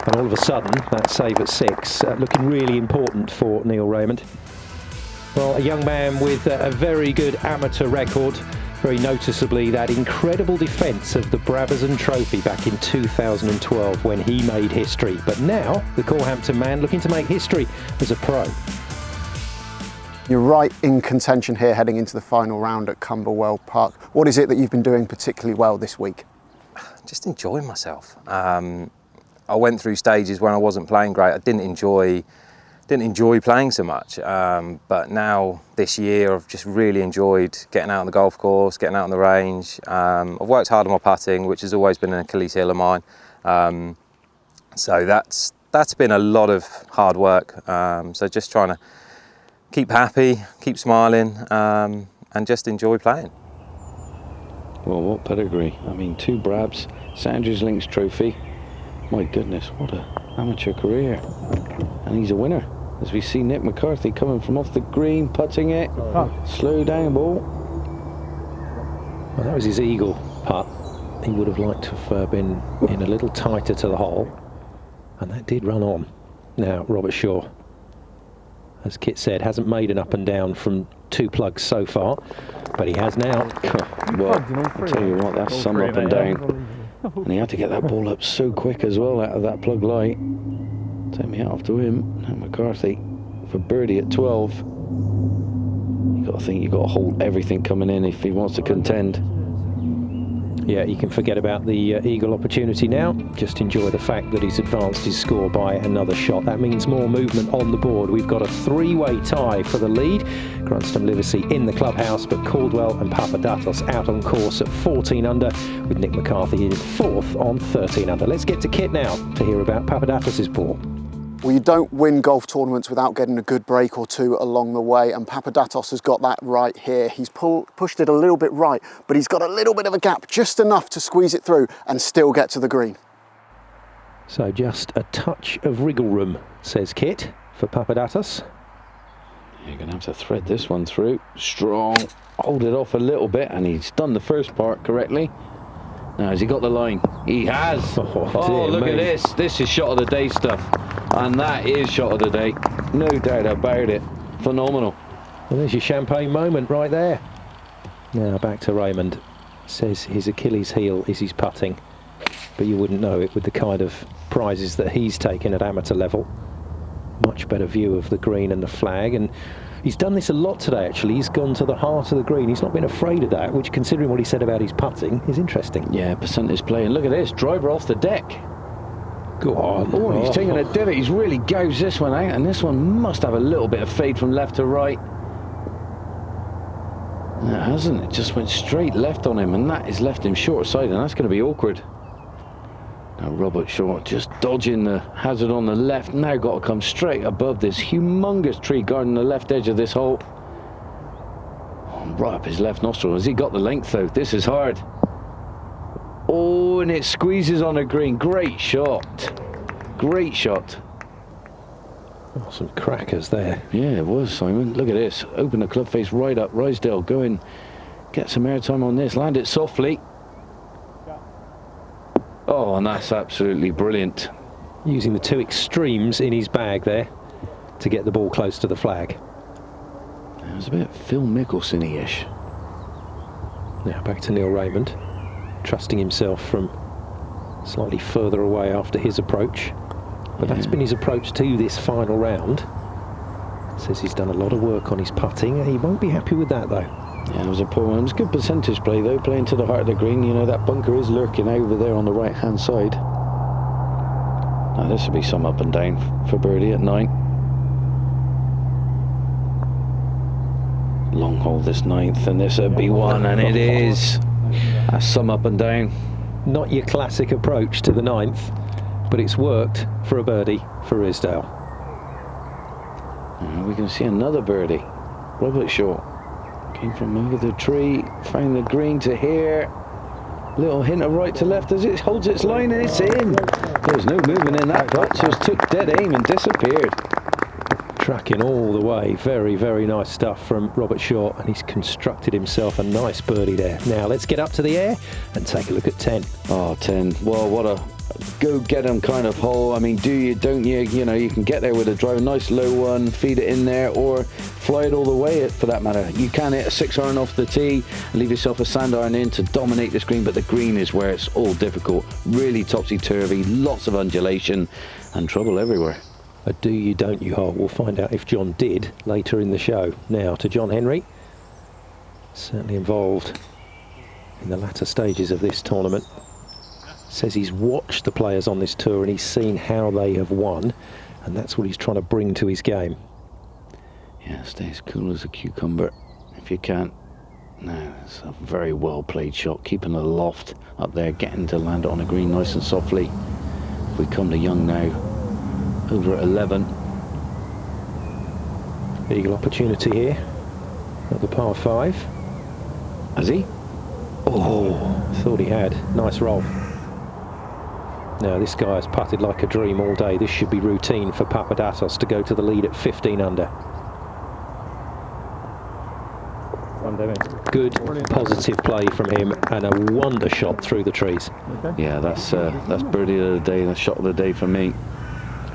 And all of a sudden, that save at 6, looking really important for Neil Raymond. Well, a young man with a very good amateur record, very noticeably that incredible defence of the Brabazon Trophy back in 2012 when he made history. But now, the Corhampton man looking to make history as a pro. You're right in contention here heading into the final round at Cumberwell Park. What is it that you've been doing particularly well this week? Just enjoying myself. I went through stages when I wasn't playing great. I didn't enjoy playing so much, but now this year I've just really enjoyed getting out on the golf course, getting out on the range. I've worked hard on my putting, which has always been an Achilles heel of mine. So that's been a lot of hard work. So just trying to keep happy, keep smiling, and just enjoy playing. Well, what pedigree. I mean, 2 Brabs, St Andrews Links Trophy. My goodness, what an amateur career. And he's a winner. As we see Nick McCarthy coming from off the green, putting it. Slow down ball. Well, that was his eagle putt. He would have liked to have been in a little tighter to the hole. And that did run on. Now, Robert Shaw, as Kit said, hasn't made an up and down from 2 plugs so far. But he has now. Well, I'll tell you what, that's some up and down. And he had to get that ball up so quick as well out of that plug light. Take me off to him. Now McCarthy for birdie at 12. You got to think you've got to hold everything coming in if he wants to contend. Yeah, you can forget about the eagle opportunity now. Just enjoy the fact that he's advanced his score by another shot. That means more movement on the board. We've got a three-way tie for the lead. Cranston Livesey in the clubhouse, but Caldwell and Papadatos out on course at 14 under, with Nick McCarthy in fourth on 13 under. Let's get to Kit now to hear about Papadatos's ball. Well, you don't win golf tournaments without getting a good break or two along the way, and Papadatos has got that right here. He's pushed it a little bit right, but he's got a little bit of a gap, just enough to squeeze it through and still get to the green. So just a touch of wriggle room, says Kit, for Papadatos. You're going to have to thread this one through. Strong. Hold it off a little bit, and he's done the first part correctly. Now, has he got the line? He has. Oh, look at this. This is shot of the day stuff. And that is shot of the day. No doubt about it. Phenomenal. Well, there's your champagne moment right there. Now back to Raymond. Says his Achilles heel is his putting. But you wouldn't know it with the kind of prizes that he's taken at amateur level. Much better view of the green and the flag. And he's done this a lot today, actually. He's gone to the heart of the green. He's not been afraid of that, which, considering what he said about his putting, is interesting. Yeah, percentage play. And look at this. Driver off the deck. Go on. Oh, he's taking a divot. He's really gouged this one out. And this one must have a little bit of fade from left to right. No, it hasn't. It just went straight left on him. And that is left him short side. And that's going to be awkward. Now Robert Short just dodging the hazard on the left. Now got to come straight above this humongous tree guarding the left edge of this hole. Oh, right up his left nostril. Has he got the length though? This is hard. Oh, and it squeezes on a green. Great shot. Great shot. Oh, some crackers there. Yeah, it was, Simon. Look at this. Open the club face right up. Rysdale, go in. Get some airtime on this. Land it softly. Oh, and that's absolutely brilliant. Using the two extremes in his bag there to get the ball close to the flag. It was a bit Phil Mickelson-y-ish. Now back to Neil Raymond, trusting himself from slightly further away after his approach. But that's been his approach to this final round. Says he's done a lot of work on his putting. He won't be happy with that though. Yeah, it was a poor one. It was good percentage play though, playing to the heart of the green. You know, that bunker is lurking over there on the right hand side. Now this would be some up and down for birdie at 9. Long hole this 9th, and this would be one, and it is. That's some up and down. Not your classic approach to the 9th, but it's worked for a birdie for Rysdale. We can see another birdie. Robert Shaw came from over the tree, found the green to here. Little hint of right to left as it holds its line, and it's in. There's no movement in that putt. Just took dead aim and disappeared. Tracking all the way. Very, very nice stuff from Robert Shaw, and he's constructed himself a nice birdie there. Now let's get up to the air and take a look at 10. Oh, 10. Well, what a go get 'em kind of hole. I mean, do you, don't you? You know, you can get there with a drive, a nice low one, feed it in there, or fly it all the way for that matter. You can hit a 6-iron off the tee and leave yourself a sand iron in to dominate this green, but the green is where it's all difficult. Really topsy-turvy, lots of undulation and trouble everywhere. A do you, don't you hole. We'll find out if John did later in the show. Now to John Henry. Certainly involved in the latter stages of this tournament. Says he's watched the players on this tour and he's seen how they have won, and that's what he's trying to bring to his game. Yeah, stay as cool as a cucumber if you can. No, it's a very well played shot, keeping the loft up there, getting to land it on a green nice and softly. If we come to Young now, over at 11. Eagle opportunity here at the par 5. Has he? Oh, thought he had. Nice roll. Now this guy has putted like a dream all day. This should be routine for Papadatos to go to the lead at 15 under. Good positive play from him and a wonder shot through the trees. Yeah, that's birdie of the day, the shot of the day for me.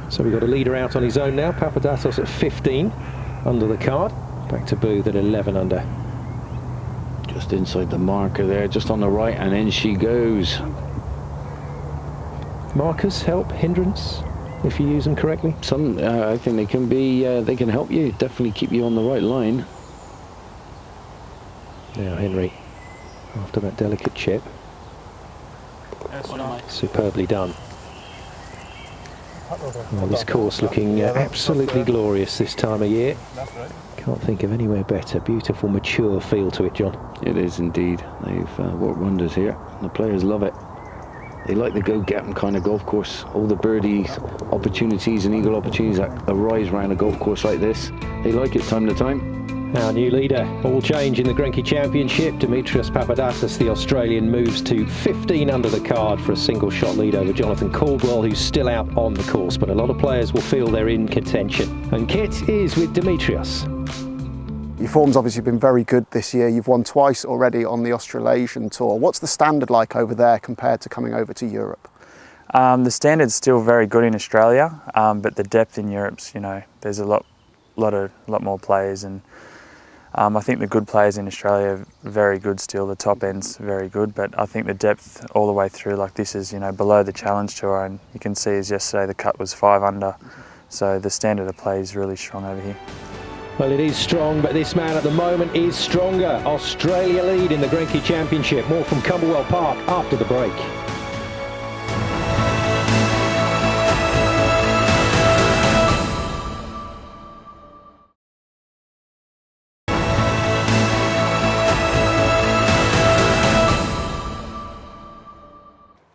So we've got a leader out on his own now. Papadatos at 15 under the card. Back to Booth at 11 under. Just inside the marker there, just on the right, and in she goes. Markers help, hindrance, if you use them correctly? Some, I think they can be, they can help you, definitely keep you on the right line. Now Henry, after that delicate chip, Superbly done. Well, this course looking absolutely glorious this time of year. Can't think of anywhere better. Beautiful, mature feel to it, John. It is indeed. They've worked wonders here. The players love it. They like the go-get-'em kind of golf course. All the birdies, opportunities and eagle opportunities that arise around a golf course like this. They like it time to time. Our new leader, all change in the GRENKE Championship. Dimitrios Papadakis, the Australian, moves to 15 under the card for a single shot lead over Jonathan Caldwell, who's still out on the course, but a lot of players will feel they're in contention. And Kit is with Dimitrios. Your form's obviously been very good this year. You've won twice already on the Australasian Tour. What's the standard like over there compared to coming over to Europe? The standard's still very good in Australia, but the depth in Europe's, you know, there's a lot more players, and I think the good players in Australia are very good still. The top end's very good, but I think the depth all the way through, like this is, you know, below the Challenge Tour, and you can see as yesterday the cut was 5 under, so the standard of play is really strong over here. Well, it is strong, but this man at the moment is stronger. Australia lead in the GRENKE Championship. More from Cumberwell Park after the break.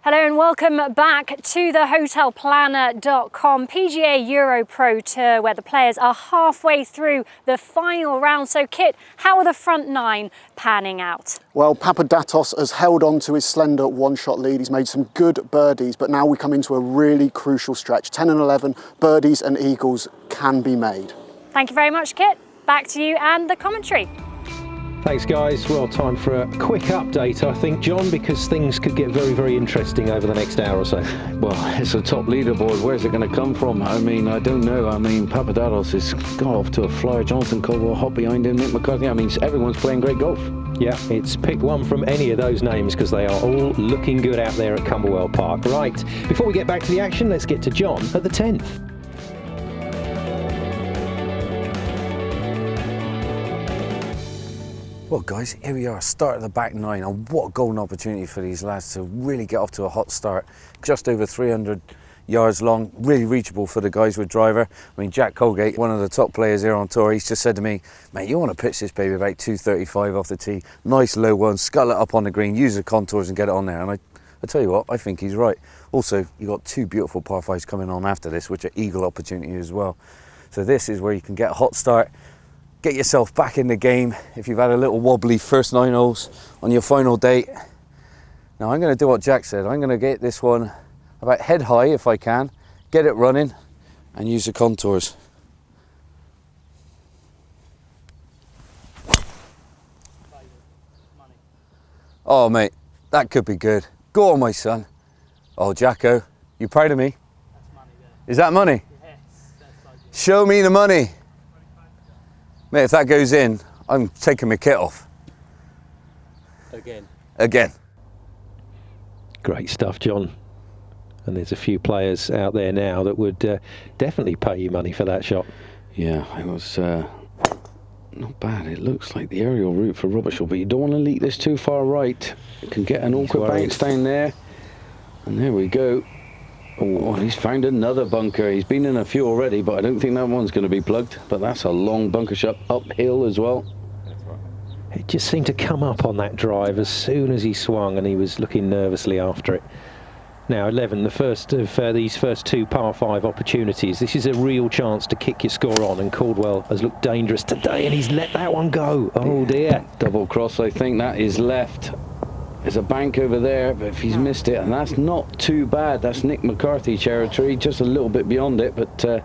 Hello and welcome back to the hotelplanner.com PGA EuroPro Tour, where the players are halfway through the final round. So Kit, how are the front 9 panning out? Well, Papadakis has held on to his slender one-shot lead. He's made some good birdies, but now we come into a really crucial stretch. 10 and 11, birdies and eagles can be made. Thank you very much, Kit. Back to you and the commentary. Thanks, guys. Well, time for a quick update, I think, John, because things could get very, very interesting over the next hour or so. Well, it's a top leaderboard. Where's it going to come from? I mean, I don't know. I mean, Papadakis has gone off to a flyer. Jonathan Caldwell hot behind him. Nick McCarthy. I mean, everyone's playing great golf. Yeah, it's pick one from any of those names because they are all looking good out there at Cumberwell Park. Right, before we get back to the action, let's get to John at the 10th. Well guys, here we are, start of the back 9, and what a golden opportunity for these lads to really get off to a hot start. Just over 300 yards long, really reachable for the guys with driver. I mean, Jack Colgate, one of the top players here on tour, he's just said to me, mate, you want to pitch this baby about 235 off the tee, nice low one, scull it up on the green, use the contours and get it on there. And I tell you what, I think he's right. Also, you've got 2 beautiful par 5s coming on after this, which are eagle opportunity as well. So this is where you can get a hot start, get yourself back in the game if you've had a little wobbly first 9 holes on your final date. Now I'm going to do what Jack said. I'm going to get this one about head high if I can, get it running and use the contours. Oh mate, that could be good. Go on my son. Oh Jacko, you proud of me? That's money there. Is that money? Yes. Show me the money. Mate, if that goes in, I'm taking my kit off. Again. Great stuff, John. And there's a few players out there now that would definitely pay you money for that shot. Yeah, it was not bad. It looks like the aerial route for Robertshaw, but you don't want to leak this too far right. You can get an awkward bounce down there. And there we go. Oh, he's found another bunker. He's been in a few already, but I don't think that one's going to be plugged. But that's a long bunker shot uphill as well. It just seemed to come up on that drive as soon as he swung, and he was looking nervously after it. Now 11, the first of these first 2 par 5 opportunities. This is a real chance to kick your score on, and Caldwell has looked dangerous today, and he's let that one go. Oh dear. Double cross, I think that is left. There's a bank over there, but if he's missed it, and that's not too bad. That's Nick McCarthy territory, just a little bit beyond it, but he's going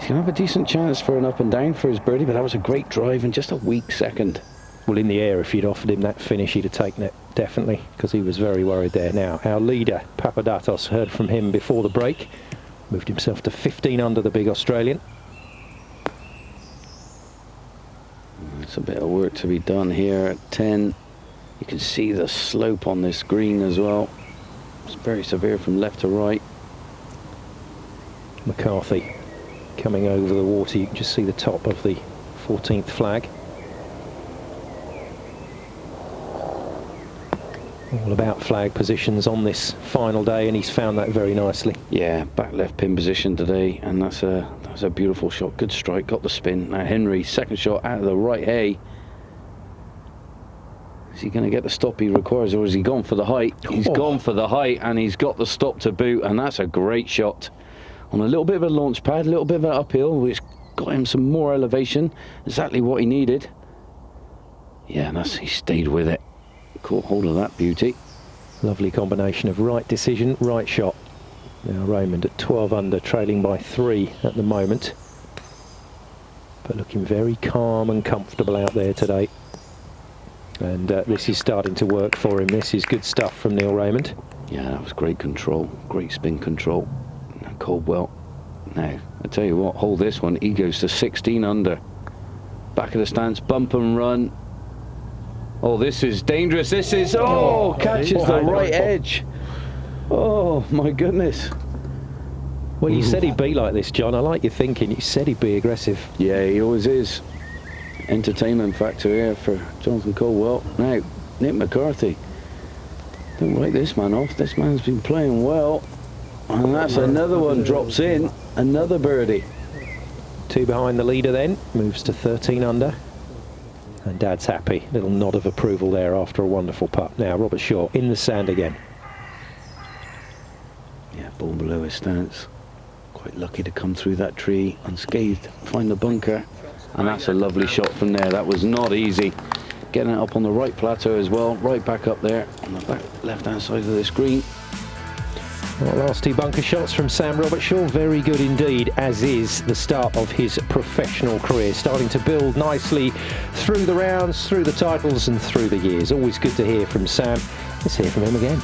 to have a decent chance for an up and down for his birdie, but that was a great drive and just a weak second. Well, in the air, if you'd offered him that finish, he'd have taken it, definitely, because he was very worried there. Now, our leader, Papadakis, heard from him before the break, moved himself to 15 under the big Australian. It's a bit of work to be done here at 10. You can see the slope on this green as well. It's very severe from left to right. McCarthy coming over the water. You can just see the top of the 14th flag. All about flag positions on this final day, and he's found that very nicely. Yeah, back left pin position today, and that's a beautiful shot. Good strike, got the spin. Now Henry, second shot out of the right hay. Is he going to get the stop he requires, or has he gone for the height? He's gone for the height, and he's got the stop to boot, and that's a great shot. On a little bit of a launch pad, a little bit of an uphill, which got him some more elevation. Exactly what he needed. Yeah, and he stayed with it. Caught hold of that beauty. Lovely combination of right decision, right shot. Now Raymond at 12 under, trailing by 3 at the moment. But looking very calm and comfortable out there today. And this is starting to work for him. This is good stuff from Neil Raymond. Yeah, that was great control, great spin control. Now Caldwell. Now, I tell you what, hold this one, he goes to 16 under. Back of the stance, bump and run. Oh, this is dangerous. This is, catches the right edge. Oh, my goodness. Well, you said he'd be like this, John. I like your thinking. You said he'd be aggressive. Yeah, he always is. Entertainment factor here for Jonathan Caldwell. Now, Nick McCarthy. Don't write this man off. This man's been playing well. And that's another one, drops in. Another birdie. 2 behind the leader then. Moves to 13 under. And Dad's happy. Little nod of approval there after a wonderful putt. Now Robert Shaw in the sand again. Yeah, ball below his stance. Quite lucky to come through that tree unscathed. Find the bunker. And that's a lovely shot from there. That was not easy. Getting it up on the right plateau as well. Right back up there on the back left-hand side of this green. Well, last 2 bunker shots from Sam Robertshaw, very good indeed, as is the start of his professional career. Starting to build nicely through the rounds, through the titles and through the years. Always good to hear from Sam. Let's hear from him again.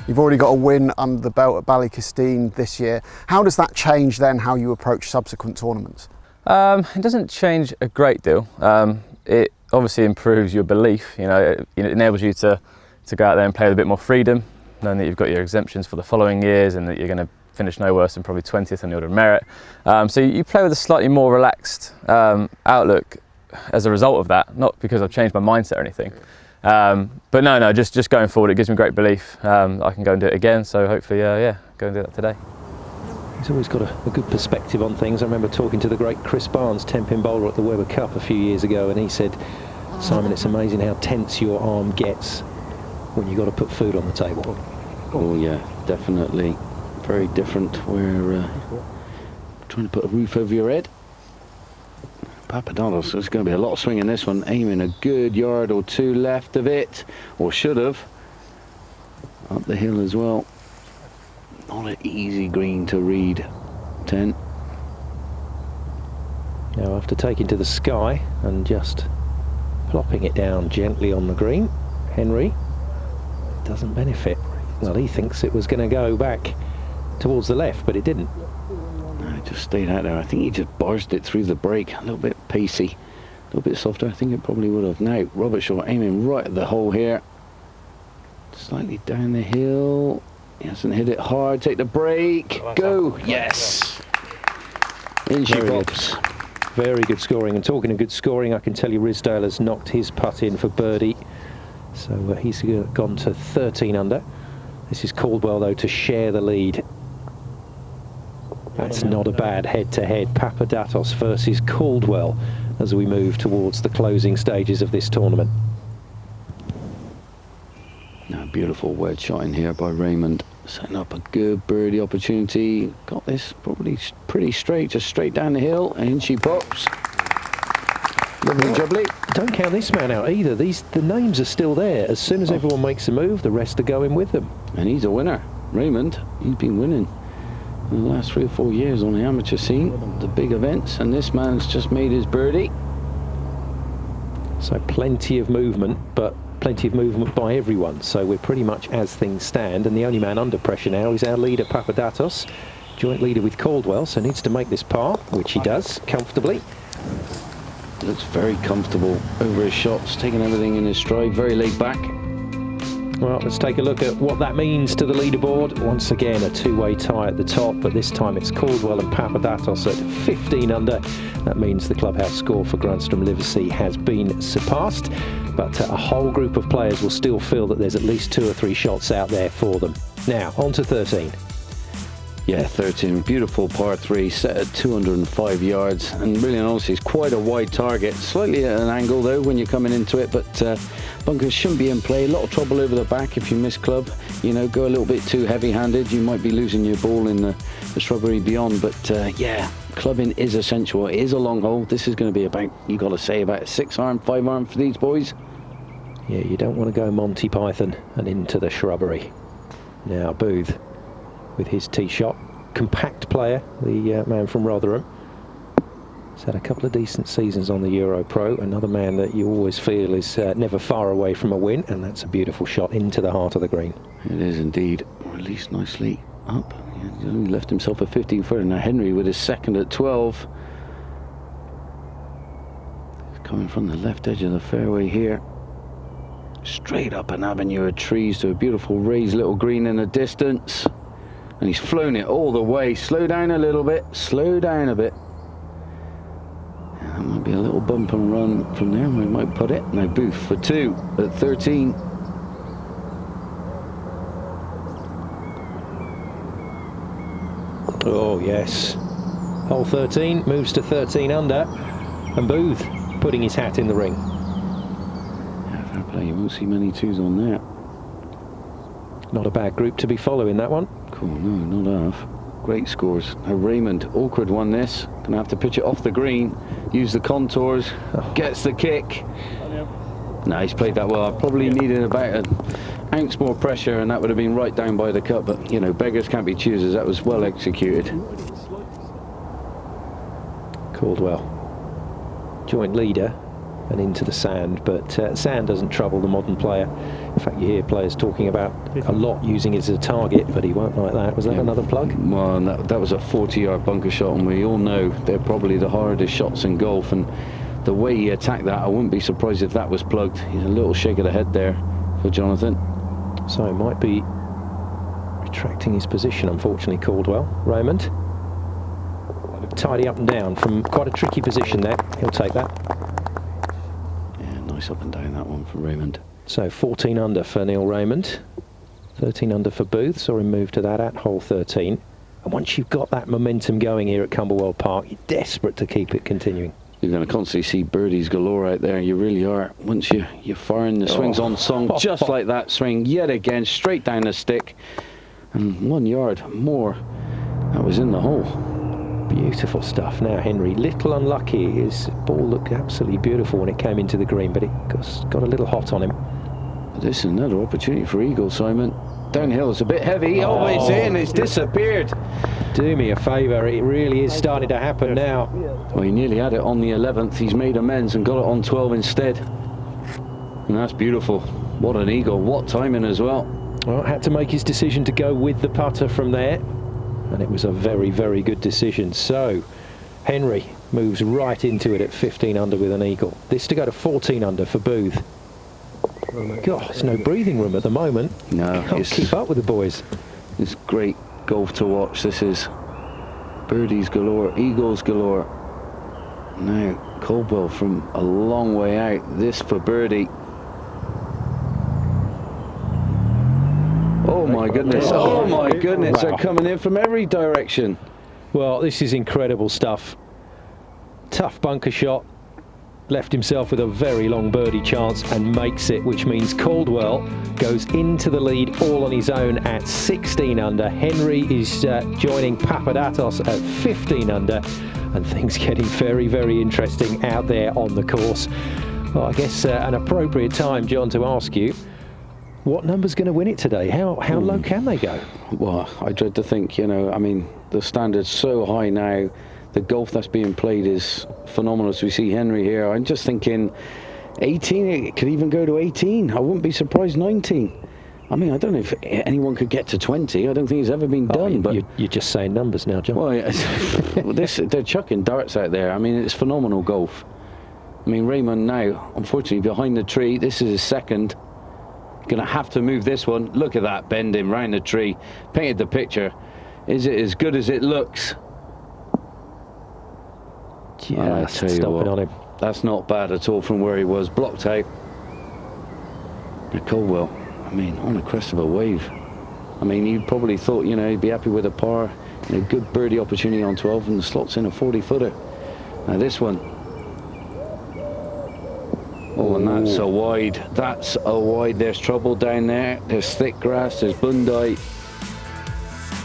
You've already got a win under the belt at Ballykistine this year. How does that change then how you approach subsequent tournaments? It doesn't change a great deal. It obviously improves your belief. You know, it enables you to go out there and play with a bit more freedom, knowing that you've got your exemptions for the following years and that you're going to finish no worse than probably 20th on the order of merit. So you play with a slightly more relaxed outlook as a result of that, not because I've changed my mindset or anything. But no, just going forward, it gives me great belief I can go and do it again. So hopefully, yeah, go and do that today. He's always got a good perspective on things. I remember talking to the great Chris Barnes, 10-pin bowler at the Weber Cup a few years ago, and he said, Simon, it's amazing how tense your arm gets when you've got to put food on the table. Oh yeah, definitely. Very different. We're trying to put a roof over your head. Papadopoulos, there's going to be a lot of swing in this one. Aiming a good yard or 2 left of it, or should have. Up the hill as well. Not an easy green to read. 10. Now after taking to the sky and just plopping it down gently on the green, Henry doesn't benefit. Well, he thinks it was going to go back towards the left, but it didn't. No, it just stayed out there. I think he just barged it through the break. A little bit pacey, a little bit softer. I think it probably would have. Now, Robertshaw aiming right at the hole here. Slightly down the hill. He hasn't hit it hard. Take the break. Go. Yes. In she pops. Very good scoring. And talking of good scoring, I can tell you Ridsdale has knocked his putt in for birdie. So he's gone to 13 under. This is Caldwell, though, to share the lead. That's not a bad head-to-head. Papadopoulos versus Caldwell as we move towards the closing stages of this tournament. Now, beautiful wedge shot in here by Raymond. Setting up a good birdie opportunity. Got this probably pretty straight, just straight down the hill, and she pops. Lovely jubbly. Don't count this man out either. The names are still there. As soon as everyone makes a move, the rest are going with them. And he's a winner. Raymond, he's been winning in the last 3 or 4 years on the amateur scene, the big events, and this man's just made his birdie. So plenty of movement, but plenty of movement by everyone. So we're pretty much as things stand, and the only man under pressure now is our leader, Papadopoulos, joint leader with Caldwell, so needs to make this par, which he does comfortably. Looks very comfortable over his shots, taking everything in his stride, very laid back. Well, let's take a look at what that means to the leaderboard. Once again, a two-way tie at the top, but this time it's Caldwell and Papadatos at 15 under. That means the Clubhouse score for Grandstrom Liversea has been surpassed, but a whole group of players will still feel that there's at least 2 or 3 shots out there for them. Now, on to 13. Yeah, 13, beautiful par 3, set at 205 yards, and really and honestly, it's quite a wide target. Slightly at an angle though when you're coming into it, but bunkers shouldn't be in play. A lot of trouble over the back if you miss club. You know, go a little bit too heavy-handed, you might be losing your ball in the shrubbery beyond. But yeah, clubbing is essential. It is a long hole. This is going to be about, you got to say, about a 6-iron, 5-iron for these boys. Yeah, you don't want to go Monty Python and into the shrubbery. Now Booth with his tee shot. Compact player, the man from Rotherham. He's had a couple of decent seasons on the EuroPro. Another man that you always feel is never far away from a win, and that's a beautiful shot into the heart of the green. It is indeed. Released nicely up. He only left himself a 15-footer. Now Henry with his second at 12. He's coming from the left edge of the fairway here. Straight up an avenue of trees to a beautiful raised little green in the distance. And he's flown it all the way. Slow down a little bit. Slow down a bit. Yeah, that might be a little bump and run from there. We might put it. Now Booth for 2 at 13. Oh yes. Hole 13 moves to 13 under. And Booth putting his hat in the ring. Yeah, fair play. You won't see many 2s on there. Not a bad group to be following that one. Cool, no, not half. Great scores. Now Raymond, awkward won this. Gonna have to pitch it off the green, use the contours, gets the kick. No, he's played that well. I probably needed about an ounce more pressure and that would have been right down by the cup, but you know, beggars can't be choosers. That was well executed. Caldwell, joint leader and into the sand, but sand doesn't trouble the modern player. In fact, you hear players talking about a lot using it as a target, but he won't like that. Was that another plug? Well, that was a 40-yard bunker shot, and we all know they're probably the hardest shots in golf, and the way he attacked that, I wouldn't be surprised if that was plugged. He's a little shake of the head there for Jonathan. So he might be retracting his position, unfortunately, Caldwell. Raymond, tidy up and down from quite a tricky position there. He'll take that. Nice up and down that one for Raymond. So 14 under for Neil Raymond, 13 under for Booth. Saw him move to that at hole 13. And once you've got that momentum going here at Cumberwell Park, you're desperate to keep it continuing. You're going to constantly see birdies galore out there. You really are. Once you're firing the swings on song, just like that swing yet again, straight down the stick, and 1 yard more. That was in the hole. Beautiful stuff. Now Henry, little unlucky. His ball looked absolutely beautiful when it came into the green, but it got a little hot on him. This is another opportunity for eagle, Simon. Downhill is a bit heavy. Oh, it's in. It's disappeared. Do me a favour. It really is starting to happen now. Well, he nearly had it on the 11th. He's made amends and got it on 12 instead. And that's beautiful. What an eagle. What timing as well. Well, had to make his decision to go with the putter from there. And it was a very, very good decision. So Henry moves right into it at 15 under with an eagle. This to go to 14 under for Booth. God, there's no breathing room at the moment. No, can't keep up with the boys. It's great golf to watch. This is birdies galore, eagles galore. Now Caldwell from a long way out. This for birdie. Oh my goodness, oh my goodness, wow. They're coming in from every direction. Well, this is incredible stuff. Tough bunker shot, left himself with a very long birdie chance and makes it, which means Caldwell goes into the lead all on his own at 16 under. Henry is joining Papadatos at 15 under, and things getting very, very interesting out there on the course. Well, I guess an appropriate time, John, to ask you, what number's going to win it today? How low can they go? Well, I dread to think, you know, I mean, the standard's so high now. The golf that's being played is phenomenal. As we see Henry here, I'm just thinking 18, it could even go to 18. I wouldn't be surprised 19. I mean, I don't know if anyone could get to 20. I don't think it's ever been done. But you're just saying numbers now, John. Well, they're chucking darts out there. I mean, it's phenomenal golf. I mean, Raymond now, unfortunately, behind the tree. This is his second. Gonna have to move this one. Look at that, bending round the tree. Painted the picture. Is it as good as it looks? Just stopping on him. That's not bad at all from where he was. Blocked out. Now Caldwell, I mean, on the crest of a wave. I mean, you probably thought, you know, he'd be happy with a par. And a good birdie opportunity on 12, and the slot's in a 40-footer. Now this one. Oh, and that's a wide. That's a wide. There's trouble down there. There's thick grass. There's bundite.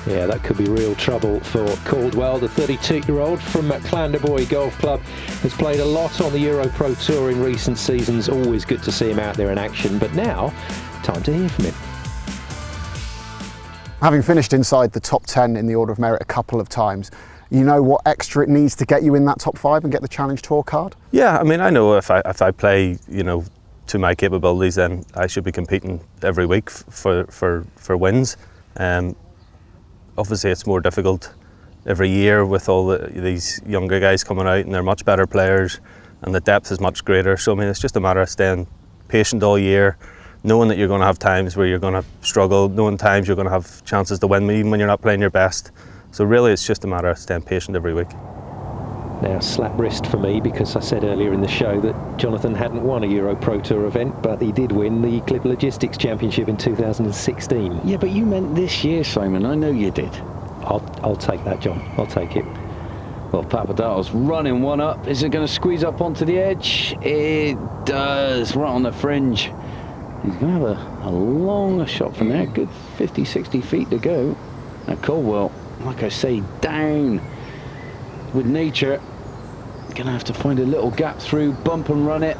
Yeah, that could be real trouble for Caldwell. The 32-year-old from Clanderboy Golf Club has played a lot on the EuroPro Tour in recent seasons. Always good to see him out there in action. But now, time to hear from him. Having finished inside the top 10 in the order of merit a couple of times, you know what extra it needs to get you in that top 5 and get the Challenge Tour card? Yeah, I mean, I know if I play, you know, to my capabilities, then I should be competing every week for wins. Obviously, it's more difficult every year with all these younger guys coming out, and they're much better players, and the depth is much greater. So I mean, it's just a matter of staying patient all year, knowing that you're going to have times where you're going to struggle, knowing times you're going to have chances to win, even when you're not playing your best. So really, it's just a matter of staying patient every week. Now, slap wrist for me, because I said earlier in the show that Jonathan hadn't won a EuroPro Tour event, but he did win the Clip Logistics Championship in 2016. Yeah, but you meant this year, Simon. I know you did. I'll take that, John. I'll take it. Well, Papadato's running one up. Is it going to squeeze up onto the edge? It does, right on the fringe. He's going to have a longer shot from there. Good 50, 60 feet to go. Now, Caldwell, like I say, down with nature. Gonna have to find a little gap through, bump and run it.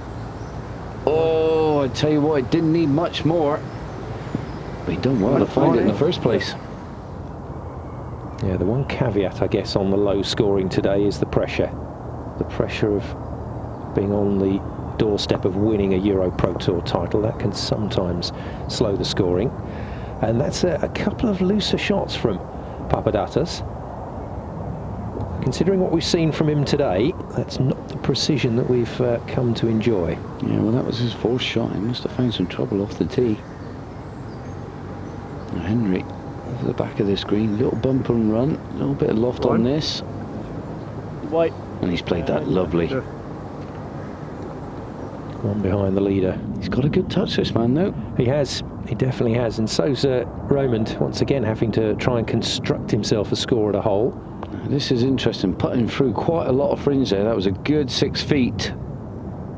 Oh, I tell you what, it didn't need much more, but he done well to find it in the first place. Yeah, the one caveat, I guess, on the low scoring today is the pressure. The pressure of being on the doorstep of winning a EuroPro Tour title. That can sometimes slow the scoring. And that's a couple of looser shots from Papadatos. Considering what we've seen from him today, that's not the precision that we've come to enjoy. Yeah, well, that was his fourth shot. He must have found some trouble off the tee. Now Henry, over the back of this green, little bump and run, a little bit of loft on this. White. And he's played that lovely. One behind the leader. He's got a good touch, this man, though. He has. He definitely has. And so's Romand, once again having to try and construct himself a score at a hole. This is interesting, putting through quite a lot of fringe there. That was a good 6 feet.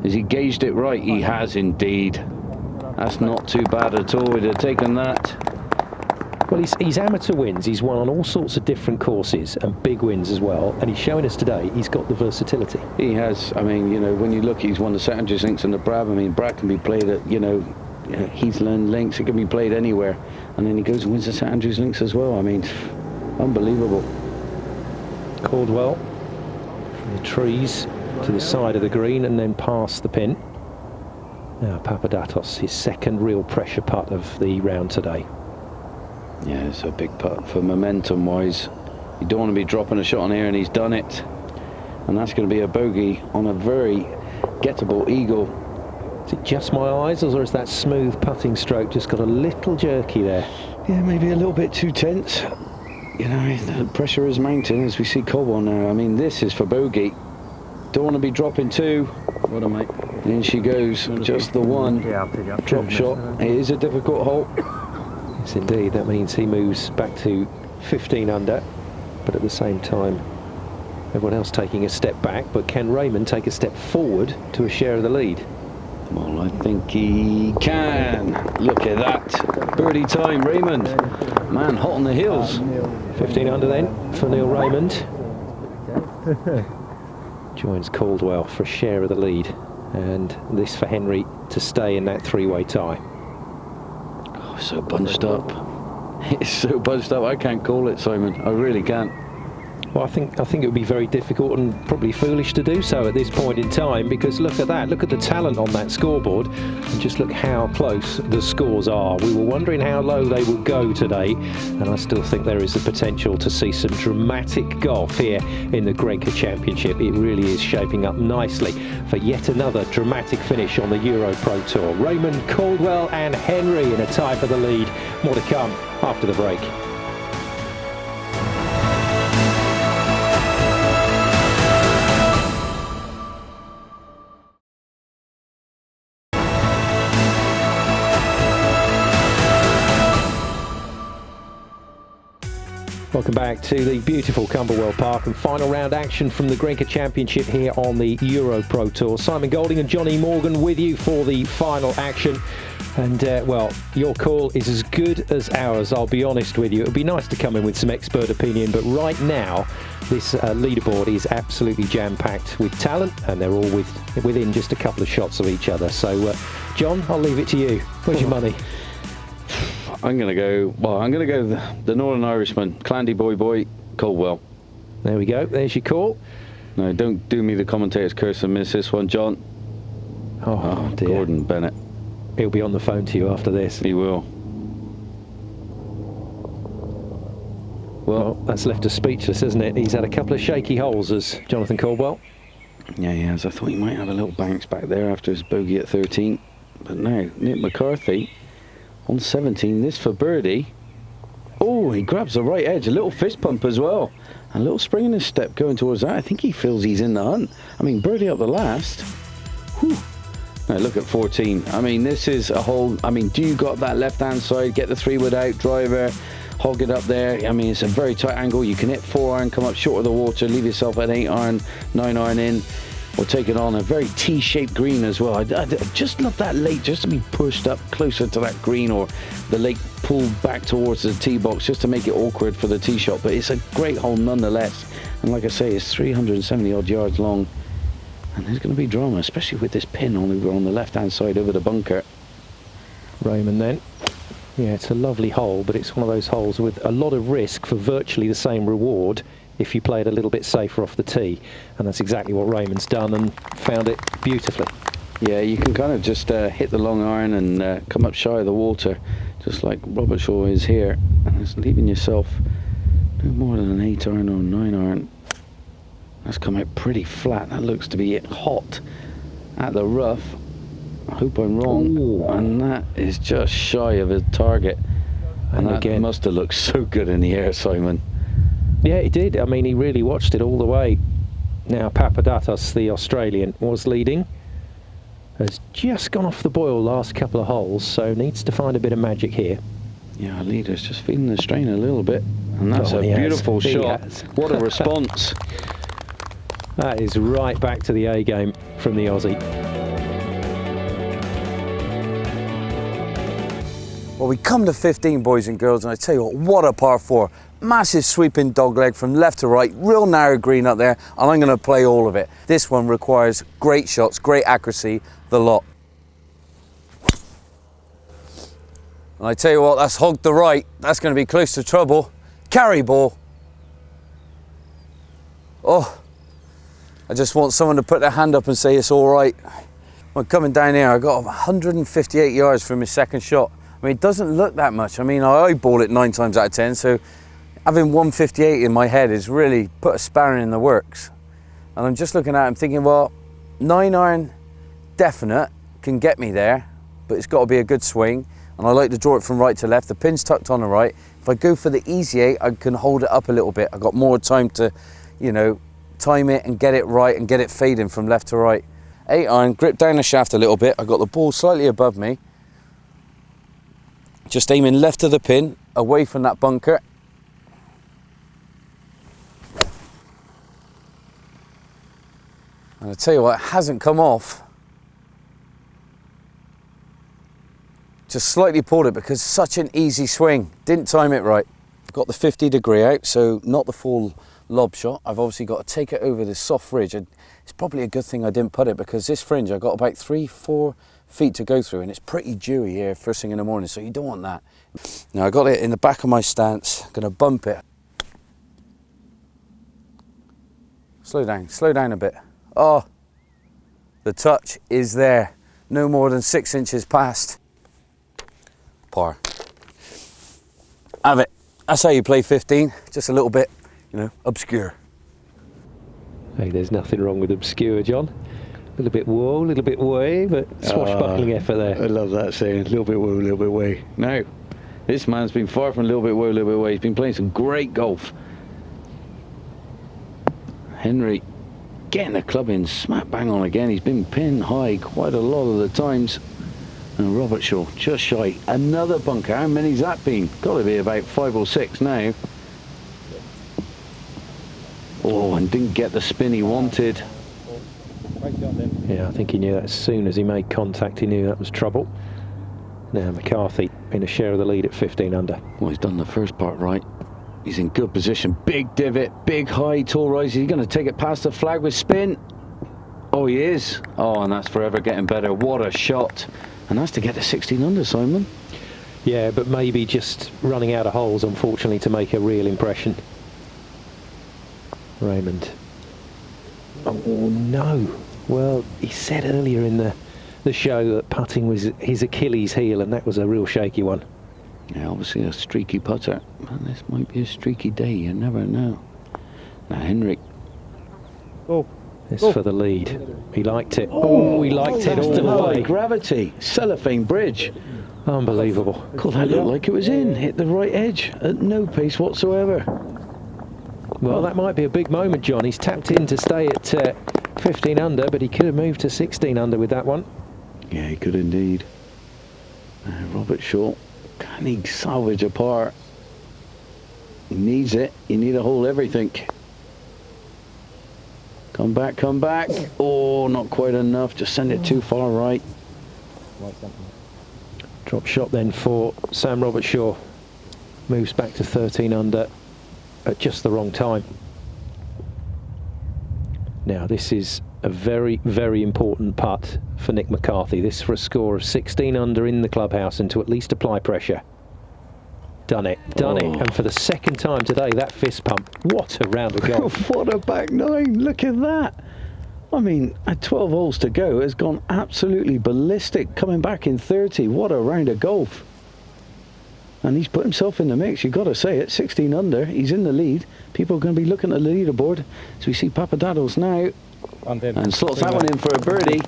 Has he gauged it right? He has indeed. That's not too bad at all. He'd have taken that. Well, he's amateur wins. He's won on all sorts of different courses and big wins as well. And he's showing us today he's got the versatility. He has. I mean, you know, when you look, he's won the St Andrews Links and the Brab. I mean, Brab can be played at, you know, Heathland Links. It can be played anywhere. And then he goes and wins the St Andrews Links as well. I mean, unbelievable. Caldwell from the trees to the side of the green and then past the pin. Now Papadatos, his second real pressure putt of the round today. Yeah, it's a big putt for momentum wise. You don't want to be dropping a shot on here, and he's done it. And that's going to be a bogey on a very gettable eagle. Is it just my eyes, or is that smooth putting stroke just got a little jerky there? Yeah, maybe a little bit too tense. You know, the pressure is mounting as we see Caldwell now. I mean, this is for bogey. Don't want to be dropping two. What a mate. In she goes, just the one. Yeah, I'll pick it up. Drop shot. It is a difficult hole. Yes, indeed. That means he moves back to 15 under, but at the same time, everyone else taking a step back. But can Raymond take a step forward to a share of the lead? Well, I think he can. Look at that. Birdie time, Raymond. Man, hot on the heels. 15 under then for Neil Raymond. Joins Caldwell for a share of the lead. And this for Henry to stay in that three-way tie. Oh, so bunched up. It's so bunched up, I can't call it, Simon. I really can't. Well, I think it would be very difficult and probably foolish to do so at this point in time, because look at that, look at the talent on that scoreboard, and just look how close the scores are. We were wondering how low they would go today, and I still think there is the potential to see some dramatic golf here in the GRENKE Championship. It really is shaping up nicely for yet another dramatic finish on the EuroPro Tour. Raymond, Caldwell and Henry in a tie for the lead. More to come after the break. Welcome back to the beautiful Cumberwell Park and final round action from the GRENKE Championship here on the EuroPro Tour. Simon Golding and Johnny Morgan with you for the final action. And, well, your call is as good as ours, I'll be honest with you. It would be nice to come in with some expert opinion, but right now, this leaderboard is absolutely jam-packed with talent, and they're all within just a couple of shots of each other. So, John, I'll leave it to you. Where's your money? I'm going to go the Northern Irishman, Clandy Boy, Caldwell. There we go, there's your call. No, don't do me the commentator's curse and miss this one, John. Oh dear. Gordon Bennett. He'll be on the phone to you after this. He will. Well, that's left us speechless, isn't it? He's had a couple of shaky holes as Jonathan Caldwell. Yeah, he has. I thought he might have a little bounce back there after his bogey at 13. But now, Nick McCarthy on 17, this for birdie. Oh, he grabs the right edge, a little fist pump as well. And a little spring in his step going towards that. I think he feels he's in the hunt. I mean, birdie up the last. Whew. Now look at 14. I mean, this is a hole. I mean, do you got that left-hand side, get the 3-wood out, driver, hog it up there. I mean, it's a very tight angle. You can hit 4-iron, come up short of the water, leave yourself at 8-iron, 9-iron in, or take it on a very T-shaped green as well. I just love that lake, just to be pushed up closer to that green, or the lake pulled back towards the tee box just to make it awkward for the tee shot. But it's a great hole nonetheless. And like I say, it's 370 odd yards long. And there's going to be drama, especially with this pin on the left-hand side over the bunker. Raymond then. Yeah, it's a lovely hole, but it's one of those holes with a lot of risk for virtually the same reward if you play it a little bit safer off the tee. And that's exactly what Raymond's done, and found it beautifully. Yeah, you can kind of just hit the long iron and come up shy of the water, just like Robert Shaw is here. And it's leaving yourself no more than an 8-iron or 9-iron. That's come out pretty flat. That looks to be hot at the rough. I hope I'm wrong. Ooh. And that is just shy of a target. And that again must have looked so good in the air, Simon. Yeah, he did. I mean, he really watched it all the way. Now, Papadatos, the Australian, was leading. Has just gone off the boil last couple of holes, so needs to find a bit of magic here. Yeah, our leader's just feeling the strain a little bit. And that's a beautiful shot. What a response. That is right back to the A game from the Aussie. Well, we come to 15, boys and girls, and I tell you what a par 4. Massive sweeping dogleg from left to right, real narrow green up there, and I'm going to play all of it. This one requires great shots, great accuracy, the lot. And I tell you what, that's hogged the right. That's going to be close to trouble. Carry ball. Oh. I just want someone to put their hand up and say it's all right. Well, coming down here, I got 158 yards from his second shot. I mean, it doesn't look that much. I mean, I eyeball it 9 times out of 10, so having 158 in my head is really put a spanner in the works. And I'm just looking at it and thinking, well, 9-iron definite can get me there, but it's got to be a good swing. And I like to draw it from right to left. The pin's tucked on the right. If I go for the easy 8, I can hold it up a little bit. I've got more time to, you know, time it and get it right and get it fading from left to right. 8-iron, grip down the shaft a little bit. I've got the ball slightly above me. Just aiming left of the pin, away from that bunker. And I tell you what, it hasn't come off. Just slightly pulled it because it's such an easy swing. Didn't time it right. Got the 50-degree out, so not the full lob shot. I've obviously got to take it over this soft ridge. It's probably a good thing I didn't put it, because this fringe I've got about 3-4 feet to go through, and it's pretty dewy here first thing in the morning, so you don't want that. Now I got it in the back of my stance, I'm going to bump it. slow down a bit. Oh, the touch is there. No more than 6 inches past. Par. Have it. That's how you play 15, just a little bit, you know, obscure. Hey, there's nothing wrong with obscure, John. A little bit whoa, a little bit way, but swashbuckling effort there. I love that saying, a little bit whoa, a little bit way. Now, this man's been far from a little bit whoa, a little bit way. He's been playing some great golf. Henry getting the club in smack bang on again. He's been pin high quite a lot of the times. And Robert Shaw just shy. Another bunker. How many's that been? Got to be about 5 or 6 now. Oh, and didn't get the spin he wanted. Yeah, I think he knew that as soon as he made contact, he knew that was trouble. Now McCarthy in a share of the lead at 15 under. Well, he's done the first part right. He's in good position. Big divot, big high, tall rise. He's going to take it past the flag with spin. Oh, he is. Oh, and that's forever getting better. What a shot. And that's to get to 16 under, Simon. Yeah, but maybe just running out of holes, unfortunately, to make a real impression. Raymond. Oh, no. Well, he said earlier in the show that putting was his Achilles heel, and that was a real shaky one. Yeah, obviously a streaky putter. And this might be a streaky day, you never know. Now, Henrik. This for the lead. He liked it. Oh, he liked it all the way. Gravity. Cellophane bridge. Unbelievable. God, that looked like it was in. Hit the right edge at no pace whatsoever. Well, that might be a big moment, John. He's tapped in to stay at 15 under, but he could have moved to 16 under with that one. Yeah, he could indeed. Robert Shaw, can he salvage a par? He needs it. You need to hold everything. Come back, come back. Oh, not quite enough. Just send it too far right. Drop shot then for Sam Robert Shaw. Moves back to 13 under at just the wrong time. Now this is a very, very important putt for Nick McCarthy. This for a score of 16 under in the clubhouse and to at least apply pressure. Done it, done it. And for the second time today, that fist pump. What a round of golf. What a back nine. Look at that. I mean, at 12 holes to go, has gone absolutely ballistic. Coming back in 30. What a round of golf. And he's put himself in the mix. You've got to say it. 16 under. He's in the lead. People are going to be looking at the leaderboard. So we see Papadopoulos now. And slots that one in for a birdie.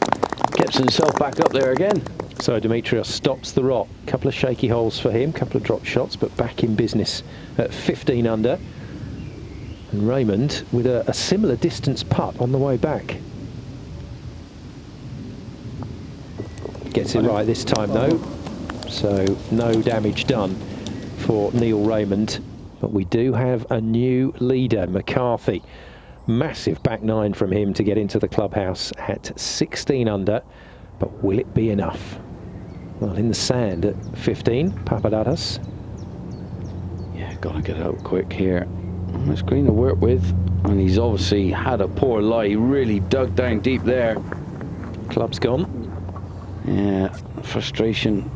Gets himself back up there again. So Dimitrios stops the rot. Couple of shaky holes for him, couple of drop shots, but back in business at 15 under. And Raymond with a similar distance putt on the way back. Gets it right this time though. So no damage done for Neil Raymond. But we do have a new leader, McCarthy. Massive back nine from him to get into the clubhouse at 16 under. But will it be enough? Well, in the sand at 15, Papadopoulos. Yeah, got to get out quick here. Much green to work with, and he's obviously had a poor lie. He really dug down deep there. Club's gone. Yeah, frustration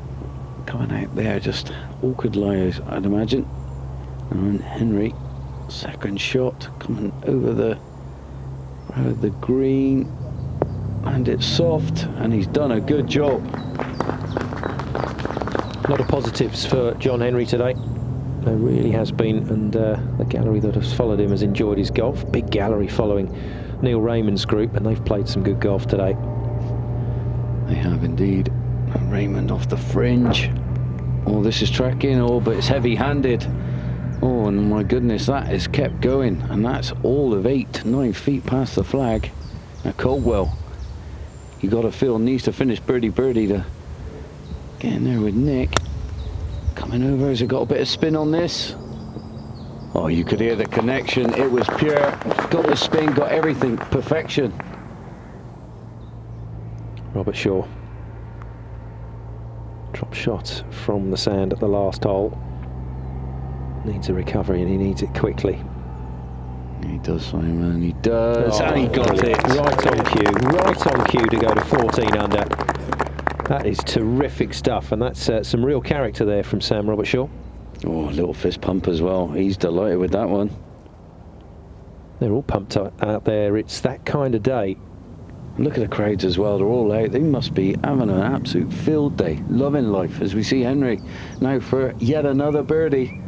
coming out there. Just awkward lies, I'd imagine. And Henry, second shot coming over the green, and it's soft, and he's done a good job. A lot of positives for John Henry today. There really has been, and the gallery that has followed him has enjoyed his golf. Big gallery following Neil Raymond's group, and they've played some good golf today. They have indeed. Raymond off the fringe. Oh, this is tracking, oh, but it's heavy-handed. Oh, and my goodness, that is kept going, and that's all of 8-9 feet past the flag. Now, Caldwell, you got to feel, needs to finish birdie to get in there with Nick. Coming over, has it got a bit of spin on this? Oh, you could hear the connection. It was pure. Got the spin, got everything. Perfection. Robert Shaw. Drop shot from the sand at the last hole. Needs a recovery, and he needs it quickly. He does, Simon. He does. And he got it. Right on cue. Right on cue to go to 14 under. That is terrific stuff, and that's some real character there from Sam Robert Shaw. Oh, a little fist pump as well. He's delighted with that one. They're all pumped out there. It's that kind of day. Look at the crowds as well. They're all out. They must be having an absolute field day, loving life, as we see Henry now for yet another birdie.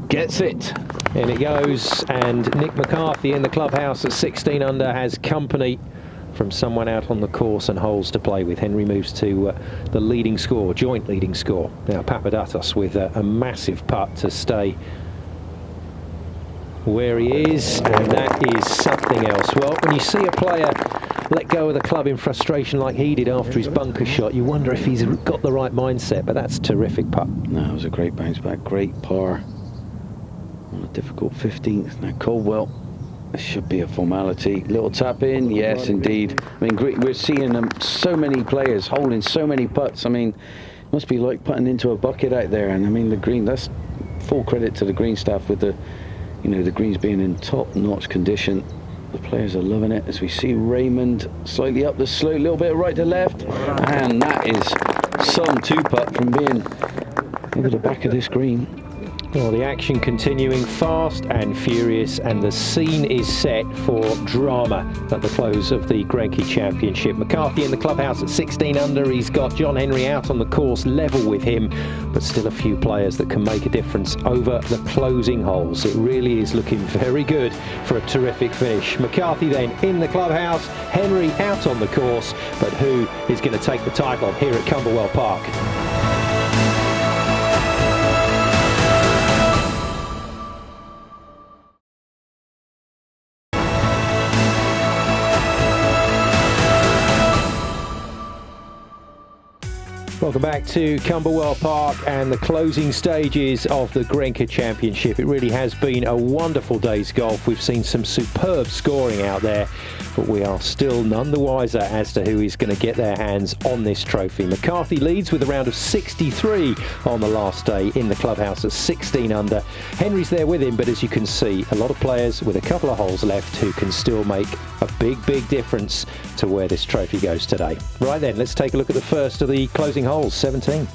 Gets it. In it goes, and Nick McCarthy in the clubhouse at 16 under has company from someone out on the course and holes to play with. Henry moves to the leading score, joint leading score. Now Papadatos with a massive putt to stay where he is, and that is something else. Well, when you see a player let go of the club in frustration like he did after his bunker shot, you wonder if he's got the right mindset, but that's a terrific putt. No, it was a great bounce back, great par on a difficult 15th. Now Cumberwell, this should be a formality. Little tap in, yes indeed. I mean, we're seeing so many players holding so many putts. I mean, it must be like putting into a bucket out there. And I mean, the green, that's full credit to the green staff with the, you know, the greens being in top-notch condition. The players are loving it as we see Raymond slightly up the slope, a little bit right to left, and that is some two-putt from being over the back of this green. Well, the action continuing fast and furious, and the scene is set for drama at the close of the GRENKE Championship. McCarthy in the clubhouse at 16 under. He's got John Henry out on the course, level with him, but still a few players that can make a difference over the closing holes. It really is looking very good for a terrific finish. McCarthy then in the clubhouse, Henry out on the course, but who is going to take the title here at Cumberwell Park? Welcome back to Cumberwell Park and the closing stages of the GRENKE Championship. It really has been a wonderful day's golf. We've seen some superb scoring out there, but we are still none the wiser as to who is going to get their hands on this trophy. McCarthy leads with a round of 63 on the last day in the clubhouse at 16 under. Henry's there with him, but as you can see, a lot of players with a couple of holes left who can still make a big difference to where this trophy goes today. Right then, let's take a look at the first of the closing holes, 17.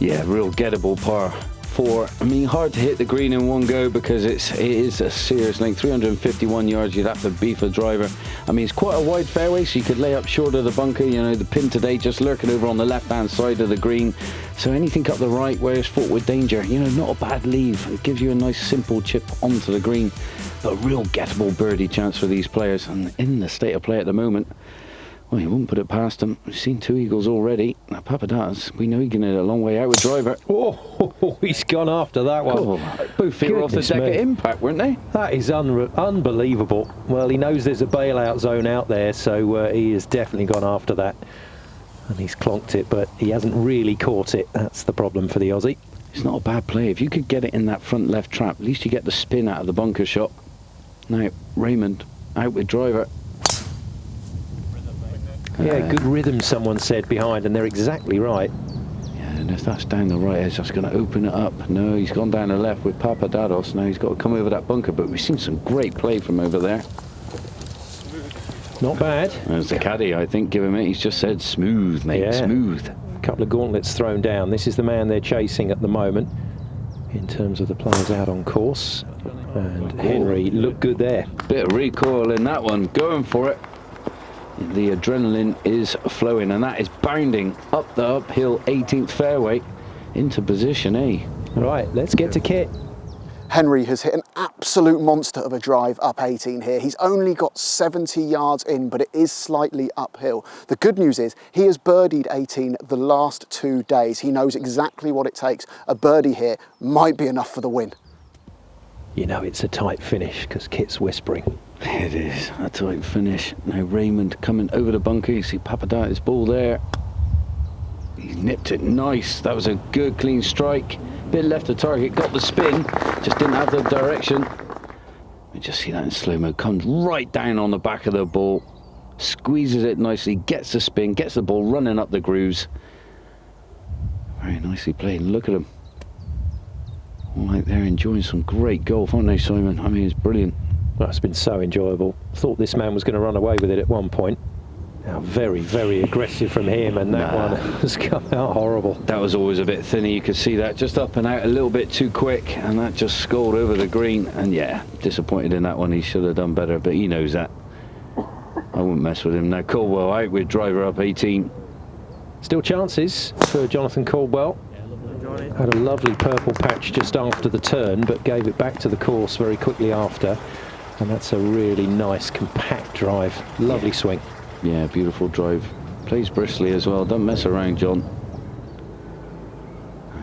Yeah, real gettable par 4. I mean, hard to hit the green in one go because it is a serious length, 351 yards. You'd have to beef a driver. I mean, it's quite a wide fairway, so you could lay up short of the bunker. You know, the pin today just lurking over on the left-hand side of the green. So anything up the right where it's fraught with danger, you know, not a bad leave. It gives you a nice simple chip onto the green, but a real gettable birdie chance for these players. And in the state of play at the moment, well, you wouldn't put it past them. We've seen 2 eagles already. Now, Papadatos, we know he can hit a long way out with driver. Oh, he's gone after that one. Oh, both feet were off the deck at impact, weren't they? That is unbelievable. Well, he knows there's a bailout zone out there, so he has definitely gone after that. And he's clonked it, but he hasn't really caught it. That's the problem for the Aussie. It's not a bad play. If you could get it in that front left trap, at least you get the spin out of the bunker shot. Now, Raymond out with driver. Yeah, good rhythm, someone said behind, and they're exactly right. Yeah, and if that's down the right edge, that's going to open it up. No, he's gone down the left with Papadatos. Now he's got to come over that bunker, but we've seen some great play from over there. Not bad. There's the caddy, I think, giving it. He's just said smooth, mate, yeah. Smooth. A couple of gauntlets thrown down. This is the man they're chasing at the moment in terms of the players out on course. And Henry looked good there. Bit of recoil in that one, going for it. The adrenaline is flowing, and that is bounding up the uphill 18th fairway into position A. Right, let's get to Kit. Henry has hit an absolute monster of a drive up 18 here. He's only got 70 yards in, but it is slightly uphill. The good news is he has birdied 18 the last 2 days. He knows exactly what it takes. A birdie here might be enough for the win. You know it's a tight finish because Kit's whispering. It is a tight finish. Now Raymond coming over the bunker. You see Papadatos' ball there. He's nipped it nice. That was a good clean strike. Bit left of target, got the spin, just didn't have the direction. You just see that in slow-mo. Comes right down on the back of the ball, squeezes it nicely, gets the spin, gets the ball running up the grooves. Very nicely played. Look at him. All right, they're enjoying some great golf, aren't they, Simon? I mean, it's brilliant. Well, it's been so enjoyable. Thought this man was going to run away with it at one point. Now, very, very aggressive from him, and that one has come out horrible. That was always a bit thinny. You could see that just up and out a little bit too quick, and that just scored over the green. And yeah, disappointed in that one. He should have done better, but he knows that. I wouldn't mess with him. Now Caldwell out with driver up 18. Still chances for Jonathan Caldwell. Had a lovely purple patch just after the turn, but gave it back to the course very quickly after. And that's a really nice, compact drive. Lovely swing. Yeah, beautiful drive. Plays briskly as well. Don't mess around, John.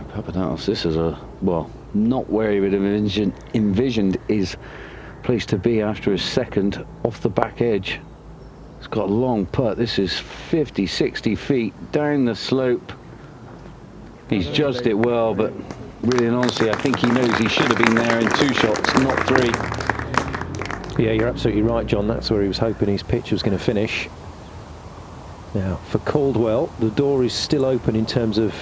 Papadakis, this is a, well, not where he would have envisioned his place to be after his second off the back edge. It's got a long putt. This is 50, 60 feet down the slope. He's judged it well, but really and honestly, I think he knows he should have been there in 2 shots, not 3. Yeah, you're absolutely right, John. That's where he was hoping his pitch was going to finish. Now, for Caldwell, the door is still open in terms of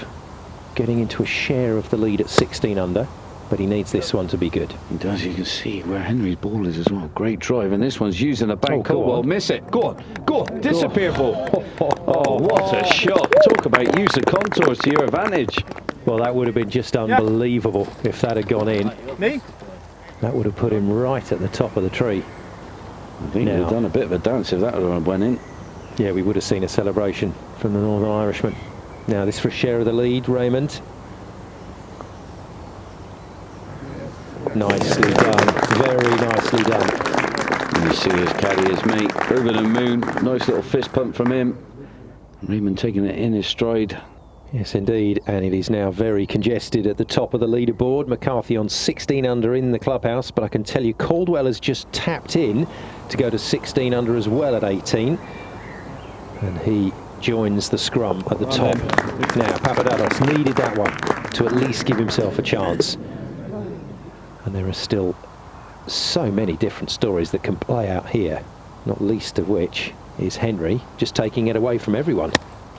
getting into a share of the lead at 16 under, but he needs this one to be good. He does. You can see where Henry's ball is as well. Great drive, and this one's using the bank. Caldwell, miss it. Go on, disappear ball. Oh, what a shot. Talk about use of contours to your advantage. Well, that would have been just unbelievable if that had gone in. Me? That would have put him right at the top of the tree. I think he'd have done a bit of a dance if that would have went in. Yeah, we would have seen a celebration from the Northern Irishman. Now this for a share of the lead, Raymond. Nicely done, very nicely done. And you see his caddy, his mate, over the moon. Nice little fist pump from him. Raymond taking it in his stride. Yes, indeed, and it is now very congested at the top of the leaderboard. McCarthy on 16 under in the clubhouse, but I can tell you Caldwell has just tapped in to go to 16 under as well at 18. And he joins the scrum at the top. Now, Papadakis needed that one to at least give himself a chance. And there are still so many different stories that can play out here, not least of which is Henry just taking it away from everyone.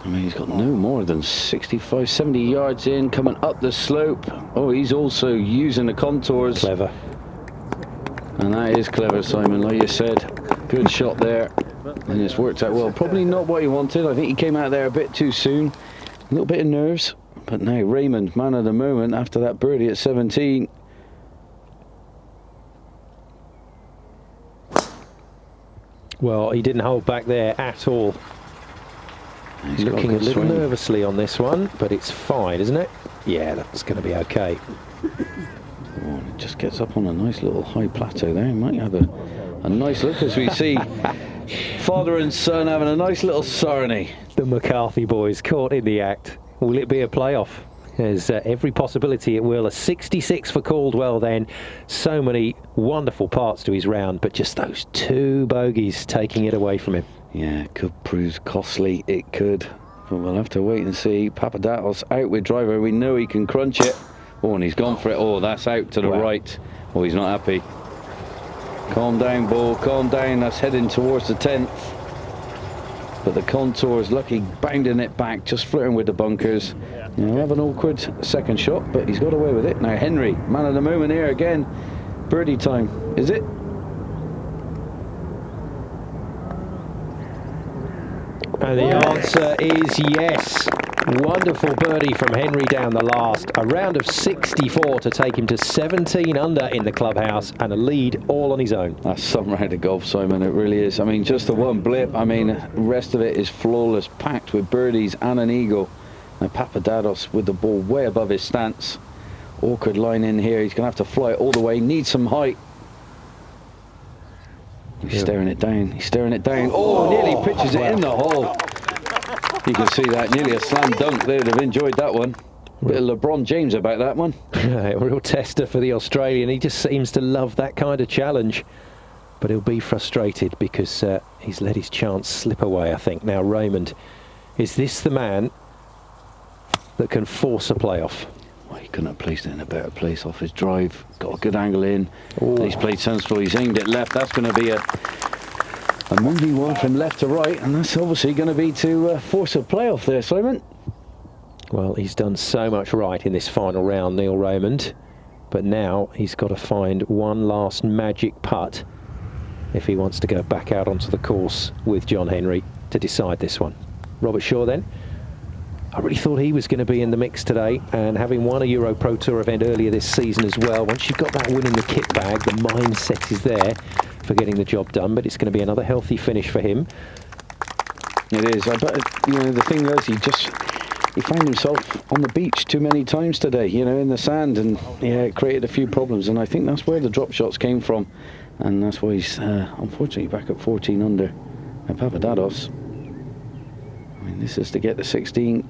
I mean, he's got no more than 65, 70 yards in, coming up the slope. Oh, he's also using the contours. Clever. And that is clever, Simon, like you said. Good shot there. And it's worked out well. Probably not what he wanted. I think he came out there a bit too soon. A little bit of nerves. But now Raymond, man of the moment, after that birdie at 17. Well, he didn't hold back there at all. He's looking a little nervously on this one, but it's fine, isn't it? Yeah, that's going to be okay. Oh, it just gets up on a nice little high plateau there. He might have a nice look as we see father and son having a nice little serenade. The McCarthy boys caught in the act. Will it be a playoff? There's every possibility it will. A 66 for Caldwell then. So many wonderful parts to his round, but just those 2 bogeys taking it away from him. Yeah, it could prove costly. It could. But we'll have to wait and see. Papadakis out with driver. We know he can crunch it. Oh, and he's gone for it. Oh, that's out to the right. Oh, he's not happy. Calm down, ball. Calm down. That's heading towards the 10th. But the contours, lucky, bounding it back, just flirting with the bunkers. He'll have an awkward second shot, but he's got away with it. Now Henry, man of the moment here again. Birdie time, is it? And the answer is yes. Wonderful birdie from Henry down the last. A round of 64 to take him to 17 under in the clubhouse and a lead all on his own. That's some round of golf, Simon, it really is. I mean, just the one blip. I mean, the rest of it is flawless, packed with birdies and an eagle. Now Papadakis with the ball way above his stance. Awkward line in here. He's going to have to fly it all the way. Needs some height. He's staring it down. He's staring it down. Oh, nearly pitches it in the hole. You can see that. Nearly a slam dunk. They would have enjoyed that one. Bit of LeBron James about that one. A real tester for the Australian. He just seems to love that kind of challenge. But he'll be frustrated because he's let his chance slip away, I think. Now, Raymond, is this the man that can force a playoff? Well, he couldn't have placed it in a better place off his drive. Got a good angle in. He's played sensible. He's aimed it left. That's going to be a 1v1 from left to right, and that's obviously going to be to force a playoff there, Simon. Well, he's done so much right in this final round, Neil Raymond, but now he's got to find one last magic putt if he wants to go back out onto the course with John Henry. to decide this one. Robert Shaw then. I really thought he was going to be in the mix today, and having won a EuroPro Tour event earlier this season as well, once you've got that win in the kit bag, the mindset is there for getting the job done, but it's going to be another healthy finish for him. It is. I bet, you know, the thing is, he found himself on the beach too many times today, you know, in the sand, and yeah, it created a few problems, and I think that's where the drop shots came from, and that's why he's unfortunately back at 14 under at Papadopoulos. I mean, this is to get the 16.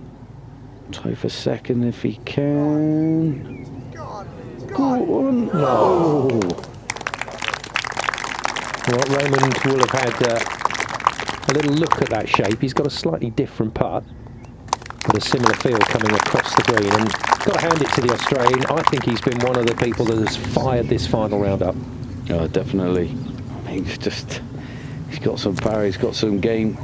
Try for second if he can. Go on. No. Well, Raymond will have had a little look at that shape. He's got a slightly different putt, but a similar feel coming across the green. And got to hand it to the Australian. I think he's been one of the people that has fired this final round up. Oh, definitely. I mean, he's got some power, he's got some game.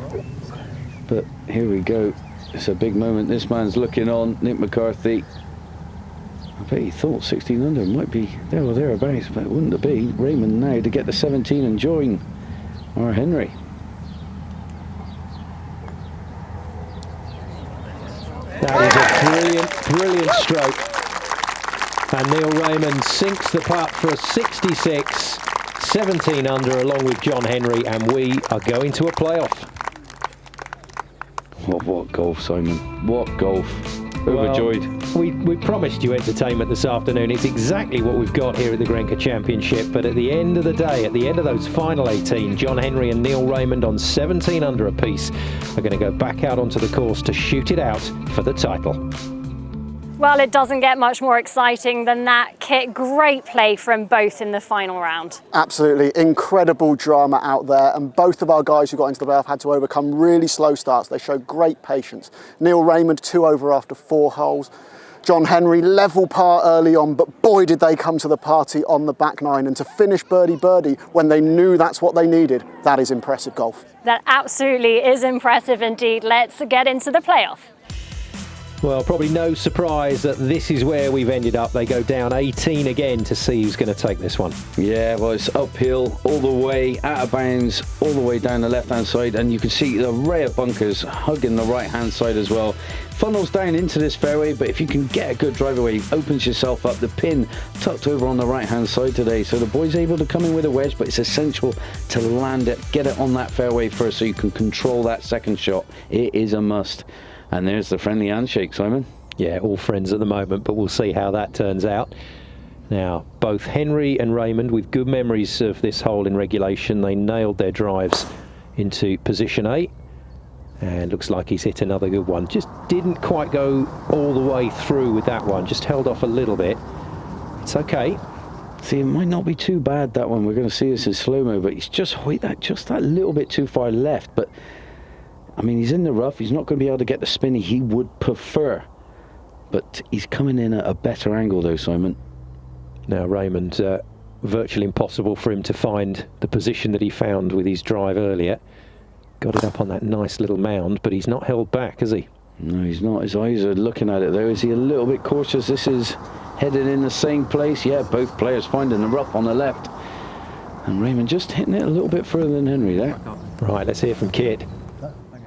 But here we go. It's a big moment. This man's looking on. Nick McCarthy. I bet he thought 16 under might be there or thereabouts, but it wouldn't have been. Raymond now to get the 17 and join our Henry. That is a brilliant stroke. And Neil Raymond sinks the putt for a 66, 17 under along with John Henry, and we are going to a playoff. What golf, Simon? What golf? Overjoyed. Well, we promised you entertainment this afternoon. It's exactly what we've got here at the GRENKE Championship. But at the end of the day, at the end of those final 18, John Henry and Neil Raymond on 17 under apiece are going to go back out onto the course to shoot it out for the title. Well, it doesn't get much more exciting than that, Kit. Great play from both in the final round. Absolutely incredible drama out there, and both of our guys who got into the playoff had to overcome really slow starts. They showed great patience. Neil Raymond 2 over after 4 holes. John Henry level par early on, but boy did they come to the party on the back 9, and to finish birdie when they knew that's what they needed, that is impressive golf. That absolutely is impressive indeed. Let's get into the playoff. Well, probably no surprise that this is where we've ended up. They go down 18 again to see who's going to take this one. Yeah, well, it's uphill all the way, out of bounds, all the way down the left-hand side, and you can see the array of bunkers hugging the right-hand side as well. Funnels down into this fairway, but if you can get a good drive away, it opens yourself up. The pin tucked over on the right-hand side today, so the boy's able to come in with a wedge, but it's essential to land it, get it on that fairway first so you can control that second shot. It is a must. And there's the friendly handshake, Simon. Yeah, all friends at the moment, but we'll see how that turns out. Now, both Henry and Raymond, with good memories of this hole in regulation, they nailed their drives into position 8. And looks like he's hit another good one. Just didn't quite go all the way through with that one, just held off a little bit. It's okay. See, it might not be too bad, that one. We're going to see this in slow-mo, but he's just that little bit too far left. But I mean, he's in the rough. He's not going to be able to get the spin he would prefer. But he's coming in at a better angle, though, Simon. Now, Raymond, virtually impossible for him to find the position that he found with his drive earlier. Got it up on that nice little mound, but he's not held back, has he? No, he's not. His eyes are looking at it, though. Is he a little bit cautious? This is headed in the same place. Yeah, both players finding the rough on the left. And Raymond just hitting it a little bit further than Henry there. Right, let's hear from Kit.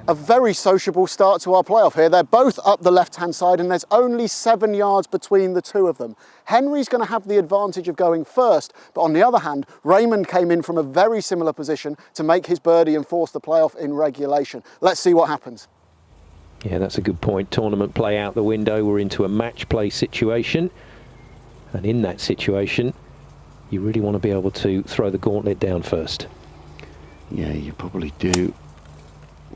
A very sociable start to our playoff here. They're both up the left-hand side, and there's only 7 yards between the two of them. Henry's going to have the advantage of going first, but on the other hand, Raymond came in from a very similar position to make his birdie and force the playoff in regulation. Let's see what happens. Yeah, that's a good point. Tournament play out the window. We're into a match play situation, and in that situation, you really want to be able to throw the gauntlet down first. Yeah, you probably do.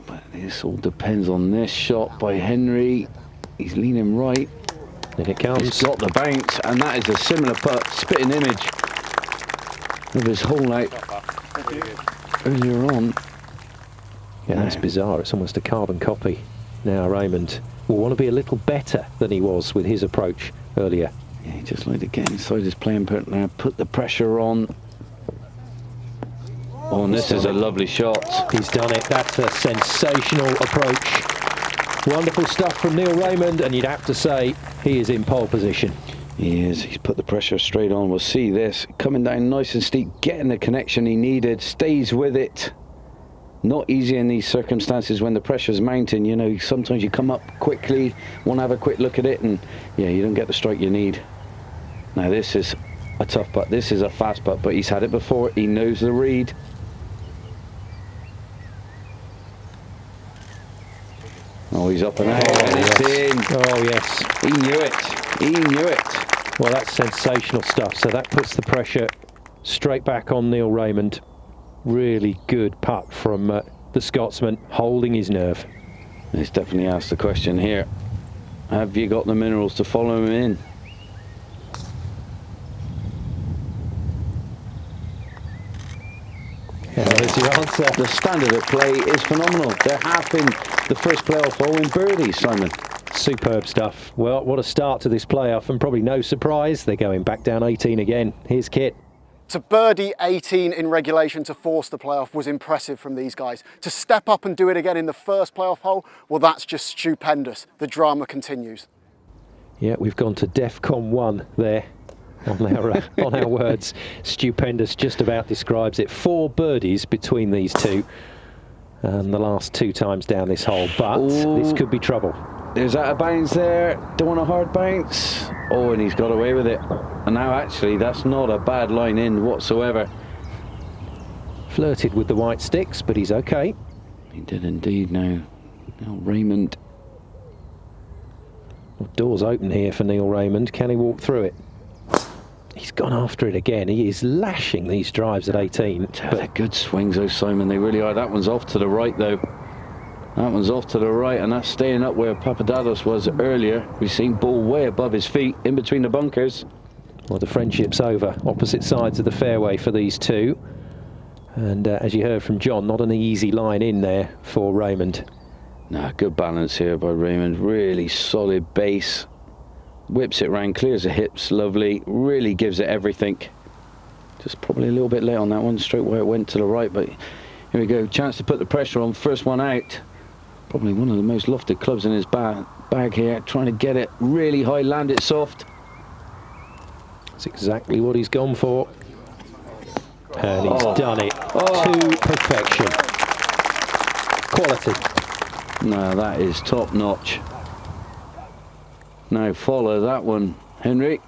But this all depends on this shot by Henry. He's leaning right. In it comes. He's got the bounce, and that is a similar putt, spitting image of his hole out earlier on. Yeah, that's bizarre. It's almost a carbon copy. Now Raymond will want to be a little better than he was with his approach earlier. Yeah, he just like to get inside his playing partner, put the pressure on. Oh, and this is a lovely shot. He's done it. That's a sensational approach. Wonderful stuff from Neil Raymond, and you'd have to say he is in pole position. He is. He's put the pressure straight on. We'll see this. Coming down nice and steep, getting the connection he needed, stays with it. Not easy in these circumstances when the pressure's mounting. You know, sometimes you come up quickly, want to have a quick look at it, and yeah, you don't get the strike you need. Now this is a tough putt. This is a fast putt, but he's had it before. He knows the read. Oh, he's up and out, and it's in. Oh, yes. He knew it. He knew it. Well, that's sensational stuff. So that puts the pressure straight back on Neil Raymond. Really good putt from the Scotsman, holding his nerve. He's definitely asked the question here. Have you got the minerals to follow him in? Yeah, there's your answer. The standard of play is phenomenal. They're half in the first playoff hole in birdies, Simon. Superb stuff. Well, what a start to this playoff, and probably no surprise, they're going back down 18 again. Here's Kit. To birdie 18 in regulation to force the playoff was impressive from these guys. To step up and do it again in the first playoff hole, well, that's just stupendous. The drama continues. Yeah, we've gone to DEFCON 1 there on our words. Stupendous just about describes it. 4 birdies between these two, and the last 2 times down this hole, but this could be trouble. There's out of bounds there. Don't want a hard bounce. Oh, and he's got away with it. And now actually that's not a bad line in whatsoever. Flirted with the white sticks, but he's okay. He did indeed. Now Raymond. Well, doors open here for Neil Raymond. Can he walk through it? He's gone after it again. He is lashing these drives at 18. But they're good swings, though, Simon. They really are. That one's off to the right, though. That one's off to the right, and that's staying up where Papadopoulos was earlier. We've seen ball way above his feet, in between the bunkers. Well, the friendship's over. Opposite sides of the fairway for these two. And as you heard from John, not an easy line in there for Raymond. No, good balance here by Raymond. Really solid base. Whips it round, clears the hips, lovely. Really gives it everything. Just probably a little bit late on that one, straight where it went to the right, but here we go. Chance to put the pressure on. First one out. Probably one of the most lofted clubs in his bag here. Trying to get it really high, land it soft. That's exactly what he's gone for. And he's done it to perfection. Quality. No, that is top notch. Now follow that one, Henry.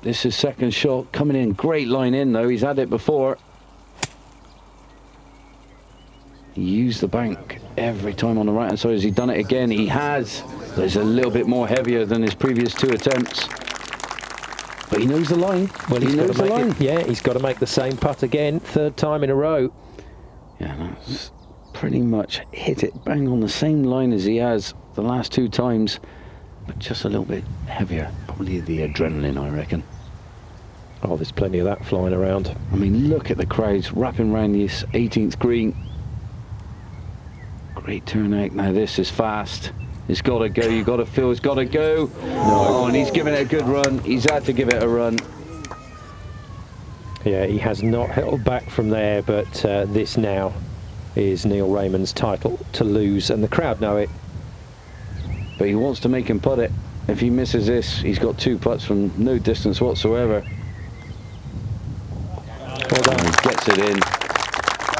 This is second shot coming in. Great line in though. He's had it before. He used the bank every time on the right hand side. Has he done it again? He has. There's a little bit more heavier than his previous 2 attempts. But he knows the line. Well, he knows the line. Yeah, he's got to make the same putt again, 3rd time in a row. Yeah, that's pretty much hit it bang on the same line as he has the last 2 times, but just a little bit heavier. Probably the adrenaline, I reckon. Oh, there's plenty of that flying around. I mean, look at the crowds wrapping around this 18th green. Great turnout. Now this is fast. It's got to go. You've got to feel it's got to go. No. Oh, and he's given it a good run. He's had to give it a run. Yeah, he has not held back from there, but this now is Neil Raymond's title to lose, and the crowd know it. But he wants to make him putt it. If he misses this, he's got 2 putts from no distance whatsoever. Well done. He gets it in.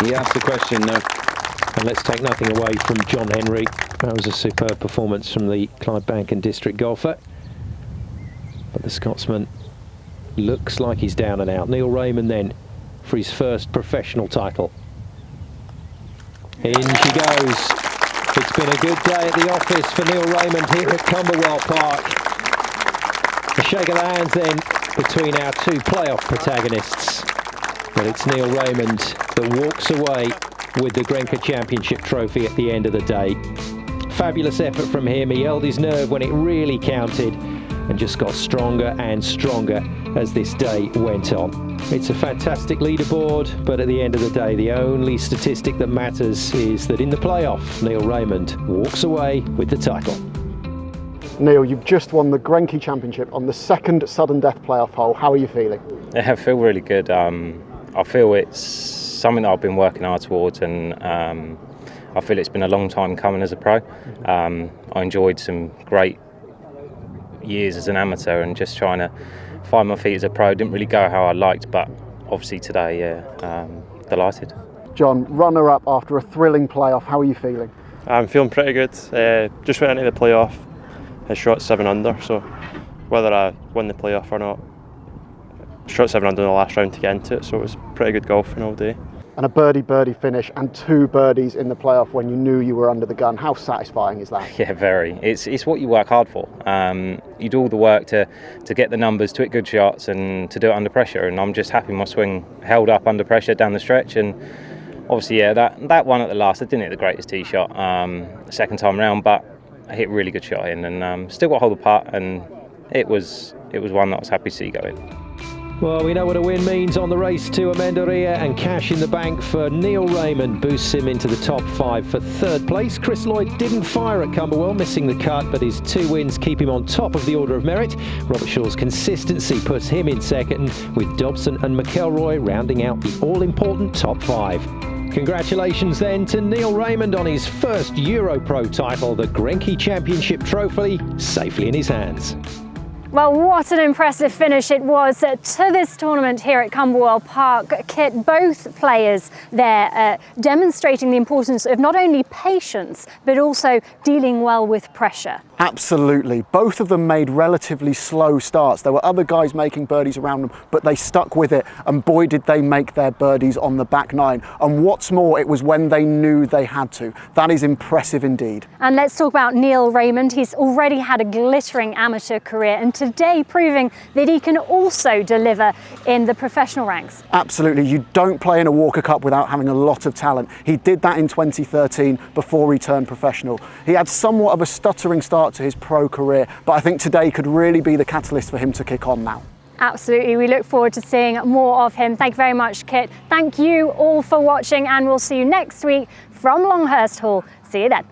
He asked the question though. And let's take nothing away from John Henry. That was a superb performance from the Clydebank and District golfer. But the Scotsman looks like he's down and out. Neil Raymond then for his first professional title. In she goes. It's been a good day at the office for Neil Raymond here at Cumberwell Park. A shake of the hands then between our 2 playoff protagonists. But it's Neil Raymond that walks away with the GRENKE Championship trophy at the end of the day. Fabulous effort from him. He held his nerve when it really counted and just got stronger and stronger as this day went on. It's a fantastic leaderboard, but at the end of the day, the only statistic that matters is that in the playoff, Neil Raymond walks away with the title. Neil, you've just won the GRENKE Championship on the 2nd sudden death playoff hole. How are you feeling? Yeah, I feel really good. I feel it's something that I've been working hard towards, and I feel it's been a long time coming as a pro. I enjoyed some great years as an amateur, and just trying to find my feet as a pro didn't really go how I liked, but obviously today, delighted. John, runner-up after a thrilling playoff, how are you feeling? I'm feeling pretty good. Just went into the playoff, I shot 7 under, so whether I win the playoff or not, I shot 7 under in the last round to get into it, so it was pretty good golfing all day. And a birdie finish and 2 birdies in the playoff when you knew you were under the gun. How satisfying is that? Yeah, very. It's what you work hard for. You do all the work to get the numbers, to hit good shots and to do it under pressure. And I'm just happy my swing held up under pressure down the stretch. And obviously, yeah, that one at the last, I didn't hit the greatest tee shot the second time round, but I hit a really good shot in and still got hold of the putt. And it was one that I was happy to see go in. Well, we know what a win means on the race to Amendoria, and cash in the bank for Neil Raymond boosts him into the top 5 for 3rd place. Chris Lloyd didn't fire at Cumberwell, missing the cut, but his 2 wins keep him on top of the order of merit. Robert Shaw's consistency puts him in 2nd, with Dobson and McElroy rounding out the all-important top 5. Congratulations then to Neil Raymond on his first EuroPro title, the GRENKE Championship trophy safely in his hands. Well, what an impressive finish it was to this tournament here at Cumberwell Park. Kit, both players there demonstrating the importance of not only patience, but also dealing well with pressure. Absolutely. Both of them made relatively slow starts. There were other guys making birdies around them, but they stuck with it, and boy did they make their birdies on the back 9. And what's more, it was when they knew they had to. That is impressive indeed. And let's talk about Neil Raymond. He's already had a glittering amateur career, and today proving that he can also deliver in the professional ranks. Absolutely. You don't play in a Walker Cup without having a lot of talent. He did that in 2013 before he turned professional. He had somewhat of a stuttering start to his pro career, but I think today could really be the catalyst for him to kick on now. Absolutely. We look forward to seeing more of him. Thank you very much, Kit. Thank you all for watching, and we'll see you next week from Longhurst Hall. See you then.